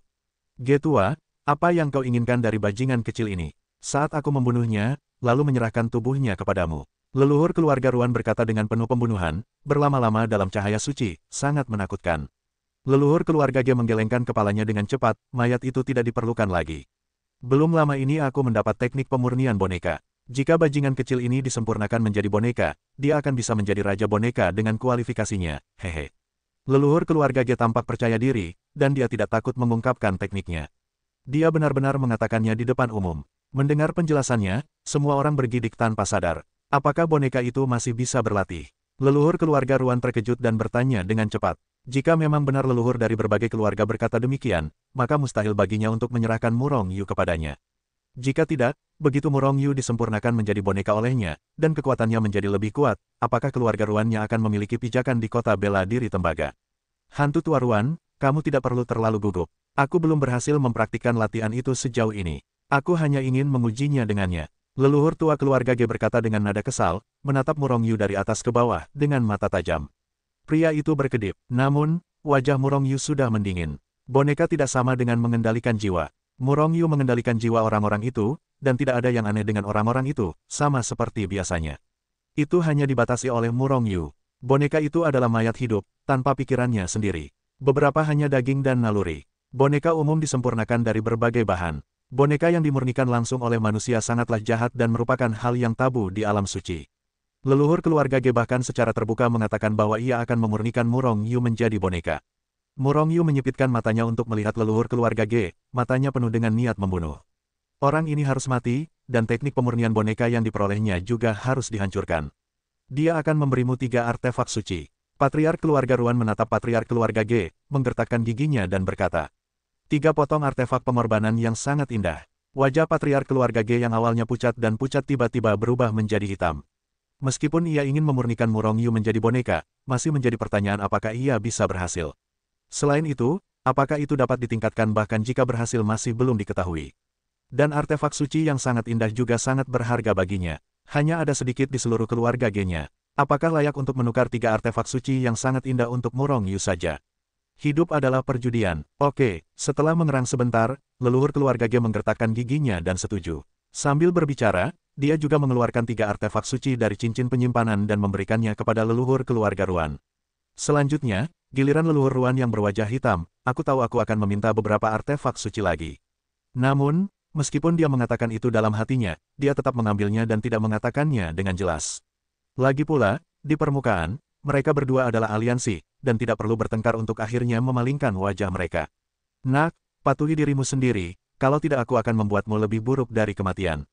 Ge tua, apa yang kau inginkan dari bajingan kecil ini? Saat aku membunuhnya, lalu menyerahkan tubuhnya kepadamu. Leluhur keluarga Ruan berkata dengan penuh pembunuhan, berlama-lama dalam cahaya suci, sangat menakutkan. Leluhur keluarga Ge menggelengkan kepalanya dengan cepat, mayat itu tidak diperlukan lagi. Belum lama ini aku mendapat teknik pemurnian boneka. Jika bajingan kecil ini disempurnakan menjadi boneka, dia akan bisa menjadi raja boneka dengan kualifikasinya, hehe. Leluhur keluarga Ge tampak percaya diri, dan dia tidak takut mengungkapkan tekniknya. Dia benar-benar mengatakannya di depan umum. Mendengar penjelasannya, semua orang bergidik tanpa sadar. Apakah boneka itu masih bisa berlatih? Leluhur keluarga Ruan terkejut dan bertanya dengan cepat. Jika memang benar leluhur dari berbagai keluarga berkata demikian, maka mustahil baginya untuk menyerahkan Murong Yu kepadanya. Jika tidak, begitu Murong Yu disempurnakan menjadi boneka olehnya, dan kekuatannya menjadi lebih kuat, apakah keluarga Ruannya akan memiliki pijakan di kota bela diri tembaga? Hantu tua Ruan, kamu tidak perlu terlalu gugup. Aku belum berhasil mempraktikkan latihan itu sejauh ini. Aku hanya ingin mengujinya dengannya. Leluhur tua keluarga Ge berkata dengan nada kesal, menatap Murong Yu dari atas ke bawah, dengan mata tajam. Pria itu berkedip, namun, wajah Murong Yu sudah mendingin. Boneka tidak sama dengan mengendalikan jiwa. Murong Yu mengendalikan jiwa orang-orang itu, dan tidak ada yang aneh dengan orang-orang itu, sama seperti biasanya. Itu hanya dibatasi oleh Murong Yu. Boneka itu adalah mayat hidup, tanpa pikirannya sendiri. Beberapa hanya daging dan naluri. Boneka umum disempurnakan dari berbagai bahan. Boneka yang dimurnikan langsung oleh manusia sangatlah jahat dan merupakan hal yang tabu di alam suci. Leluhur keluarga Ge bahkan secara terbuka mengatakan bahwa ia akan memurnikan Murong Yu menjadi boneka. Murong Yu menyipitkan matanya untuk melihat leluhur keluarga Ge, matanya penuh dengan niat membunuh. Orang ini harus mati, dan teknik pemurnian boneka yang diperolehnya juga harus dihancurkan. Dia akan memberimu 3 artefak suci. Patriark keluarga Ruan menatap patriark keluarga Ge, menggertakkan giginya dan berkata, 3 potong artefak pengorbanan yang sangat indah. Wajah patriark keluarga Ge yang awalnya pucat dan pucat tiba-tiba berubah menjadi hitam. Meskipun ia ingin memurnikan Murong Yu menjadi boneka, masih menjadi pertanyaan apakah ia bisa berhasil. Selain itu, apakah itu dapat ditingkatkan bahkan jika berhasil masih belum diketahui. Dan artefak suci yang sangat indah juga sangat berharga baginya. Hanya ada sedikit di seluruh keluarga Ge-nya. Apakah layak untuk menukar 3 artefak suci yang sangat indah untuk Murong Yu saja? Hidup adalah perjudian. Oke, setelah mengerang sebentar, leluhur keluarga Ge menggertakkan giginya dan setuju. Sambil berbicara, dia juga mengeluarkan 3 artefak suci dari cincin penyimpanan dan memberikannya kepada leluhur keluarga Ruan. Selanjutnya, giliran leluhur Ruan yang berwajah hitam, aku tahu aku akan meminta beberapa artefak suci lagi. Namun, meskipun dia mengatakan itu dalam hatinya, dia tetap mengambilnya dan tidak mengatakannya dengan jelas. Lagi pula, di permukaan, mereka berdua adalah aliansi, dan tidak perlu bertengkar untuk akhirnya memalingkan wajah mereka. Nak, patuhi dirimu sendiri, kalau tidak aku akan membuatmu lebih buruk dari kematian.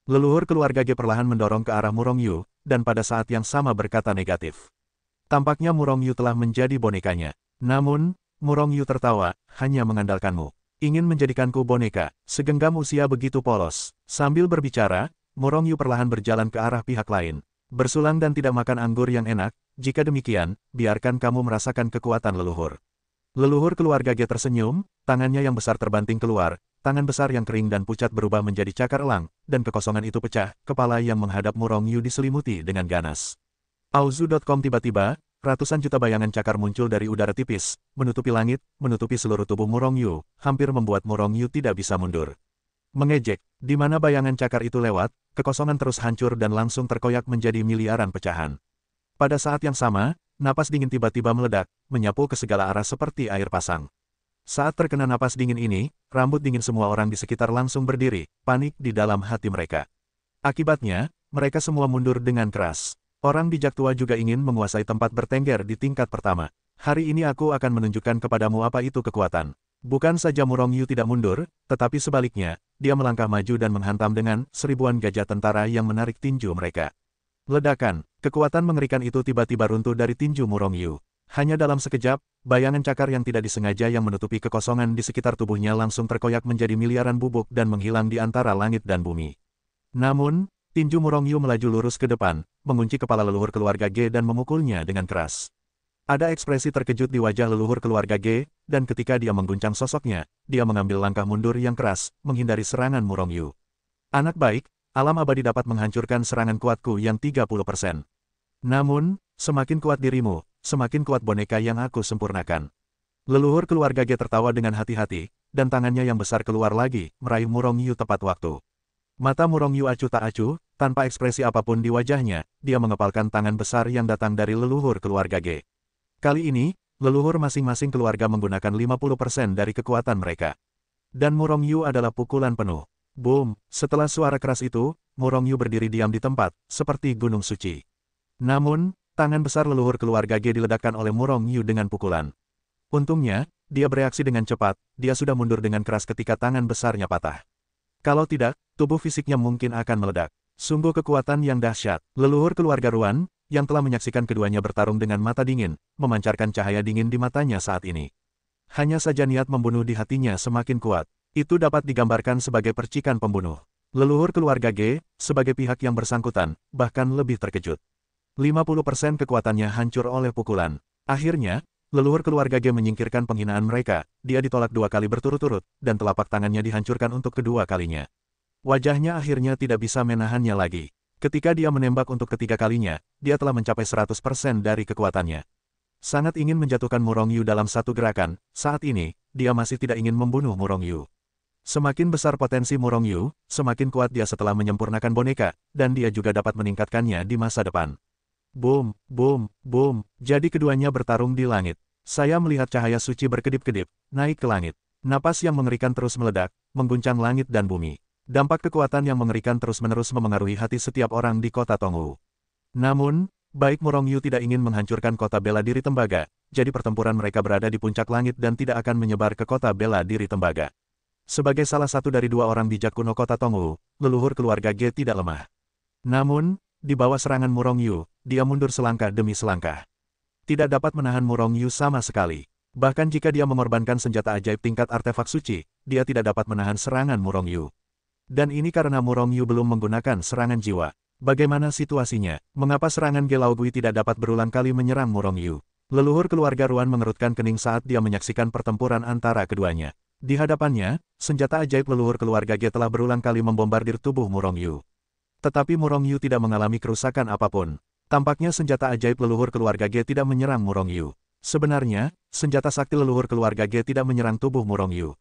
Leluhur keluarga Ge perlahan mendorong ke arah Murong Yu, dan pada saat yang sama berkata negatif. Tampaknya Murong Yu telah menjadi bonekanya. Namun, Murong Yu tertawa, hanya mengandalkanmu. Ingin menjadikanku boneka, segenggam usia begitu polos. Sambil berbicara, Murong Yu perlahan berjalan ke arah pihak lain. Bersulang dan tidak makan anggur yang enak, jika demikian, biarkan kamu merasakan kekuatan leluhur. Leluhur keluarga Ge tersenyum, tangannya yang besar terbanting keluar, tangan besar yang kering dan pucat berubah menjadi cakar elang, dan kekosongan itu pecah, kepala yang menghadap Murong Yu diselimuti dengan ganas. Auzu.com tiba-tiba, ratusan juta bayangan cakar muncul dari udara tipis, menutupi langit, menutupi seluruh tubuh Murong Yu, hampir membuat Murong Yu tidak bisa mundur. Mengejek, di mana bayangan cakar itu lewat, kekosongan terus hancur dan langsung terkoyak menjadi miliaran pecahan. Pada saat yang sama, napas dingin tiba-tiba meledak, menyapu ke segala arah seperti air pasang. Saat terkena napas dingin ini, rambut dingin semua orang di sekitar langsung berdiri, panik di dalam hati mereka. Akibatnya, mereka semua mundur dengan keras. Orang bijak tua juga ingin menguasai tempat bertengger di tingkat pertama. Hari ini aku akan menunjukkan kepadamu apa itu kekuatan. Bukan saja Murong Yu tidak mundur, tetapi sebaliknya, dia melangkah maju dan menghantam dengan seribuan gajah tentara yang menarik tinju mereka. Ledakan, kekuatan mengerikan itu tiba-tiba runtuh dari tinju Murong Yu. Hanya dalam sekejap, bayangan cakar yang tidak disengaja yang menutupi kekosongan di sekitar tubuhnya langsung terkoyak menjadi miliaran bubuk dan menghilang di antara langit dan bumi. Namun, tinju Murong Yu melaju lurus ke depan, mengunci kepala leluhur keluarga Ge dan memukulnya dengan keras. Ada ekspresi terkejut di wajah leluhur keluarga Ge, dan ketika dia mengguncang sosoknya, dia mengambil langkah mundur yang keras, menghindari serangan Murong Yu. Anak baik, alam abadi dapat menghancurkan serangan kuatku yang 30%. Namun, semakin kuat dirimu, semakin kuat boneka yang aku sempurnakan. Leluhur keluarga Ge tertawa dengan hati-hati, dan tangannya yang besar keluar lagi, meraih Murong Yu tepat waktu. Mata Murong Yu acuh tak acuh, tanpa ekspresi apapun di wajahnya, dia mengepalkan tangan besar yang datang dari leluhur keluarga Ge. Kali ini, leluhur masing-masing keluarga menggunakan 50% dari kekuatan mereka. Dan Murong Yu adalah pukulan penuh. Boom! Setelah suara keras itu, Murong Yu berdiri diam di tempat, seperti gunung suci. Namun, tangan besar leluhur keluarga Ge diledakkan oleh Murong Yu dengan pukulan. Untungnya, dia bereaksi dengan cepat, dia sudah mundur dengan keras ketika tangan besarnya patah. Kalau tidak, tubuh fisiknya mungkin akan meledak. Sungguh kekuatan yang dahsyat. Leluhur keluarga Ruan, yang telah menyaksikan keduanya bertarung dengan mata dingin, memancarkan cahaya dingin di matanya saat ini. Hanya saja niat membunuh di hatinya semakin kuat. Itu dapat digambarkan sebagai percikan pembunuh. Leluhur keluarga Ge, sebagai pihak yang bersangkutan, bahkan lebih terkejut. 50% kekuatannya hancur oleh pukulan. Akhirnya, leluhur keluarga Ge menyingkirkan penghinaan mereka, dia ditolak 2 kali berturut-turut, dan telapak tangannya dihancurkan untuk kedua kalinya. Wajahnya akhirnya tidak bisa menahannya lagi. Ketika dia menembak untuk ketiga kalinya, dia telah mencapai 100% dari kekuatannya. Sangat ingin menjatuhkan Murong Yu dalam satu gerakan, saat ini, dia masih tidak ingin membunuh Murong Yu. Semakin besar potensi Murong Yu, semakin kuat dia setelah menyempurnakan boneka, dan dia juga dapat meningkatkannya di masa depan. Boom, boom, boom, jadi keduanya bertarung di langit. Saya melihat cahaya suci berkedip-kedip, naik ke langit. Napas yang mengerikan terus meledak, mengguncang langit dan bumi. Dampak kekuatan yang mengerikan terus-menerus memengaruhi hati setiap orang di kota Tongwu. Namun, baik Murong Yu tidak ingin menghancurkan kota bela diri tembaga, jadi pertempuran mereka berada di puncak langit dan tidak akan menyebar ke kota bela diri tembaga. Sebagai salah satu dari 2 orang bijak kuno kota Tongwu, leluhur keluarga Ge tidak lemah. Namun, di bawah serangan Murong Yu, dia mundur selangkah demi selangkah. Tidak dapat menahan Murong Yu sama sekali. Bahkan jika dia mengorbankan senjata ajaib tingkat artefak suci, dia tidak dapat menahan serangan Murong Yu. Dan ini karena Murong Yu belum menggunakan serangan jiwa. Bagaimana situasinya? Mengapa serangan Ge Laogui tidak dapat berulang kali menyerang Murong Yu? Leluhur keluarga Ruan mengerutkan kening saat dia menyaksikan pertempuran antara keduanya. Di hadapannya, senjata ajaib leluhur keluarga Ge telah berulang kali membombardir tubuh Murong Yu. Tetapi Murong Yu tidak mengalami kerusakan apapun. Tampaknya senjata ajaib leluhur keluarga Ge tidak menyerang Murong Yu. Sebenarnya, senjata sakti leluhur keluarga Ge tidak menyerang tubuh Murong Yu.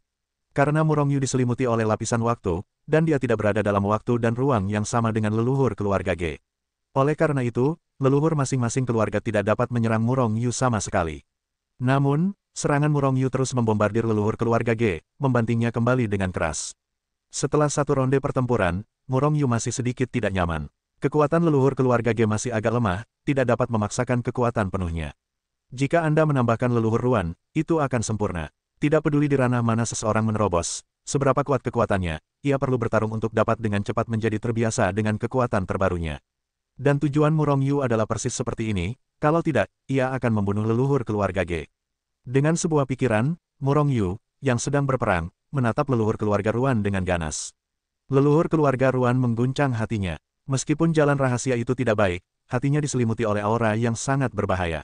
Karena Murong Yu diselimuti oleh lapisan waktu, dan dia tidak berada dalam waktu dan ruang yang sama dengan leluhur keluarga Ge. Oleh karena itu, leluhur masing-masing keluarga tidak dapat menyerang Murong Yu sama sekali. Namun, serangan Murong Yu terus membombardir leluhur keluarga Ge, membantingnya kembali dengan keras. Setelah satu ronde pertempuran, Murong Yu masih sedikit tidak nyaman. Kekuatan leluhur keluarga Ge masih agak lemah, tidak dapat memaksakan kekuatan penuhnya. Jika Anda menambahkan leluhur Ruan, itu akan sempurna. Tidak peduli di ranah mana seseorang menerobos, seberapa kuat kekuatannya, ia perlu bertarung untuk dapat dengan cepat menjadi terbiasa dengan kekuatan terbarunya. Dan tujuan Murong Yu adalah persis seperti ini, kalau tidak, ia akan membunuh leluhur keluarga Ge. Dengan sebuah pikiran, Murong Yu, yang sedang berperang, menatap leluhur keluarga Ruan dengan ganas. Leluhur keluarga Ruan mengguncang hatinya. Meskipun jalan rahasia itu tidak baik, hatinya diselimuti oleh aura yang sangat berbahaya.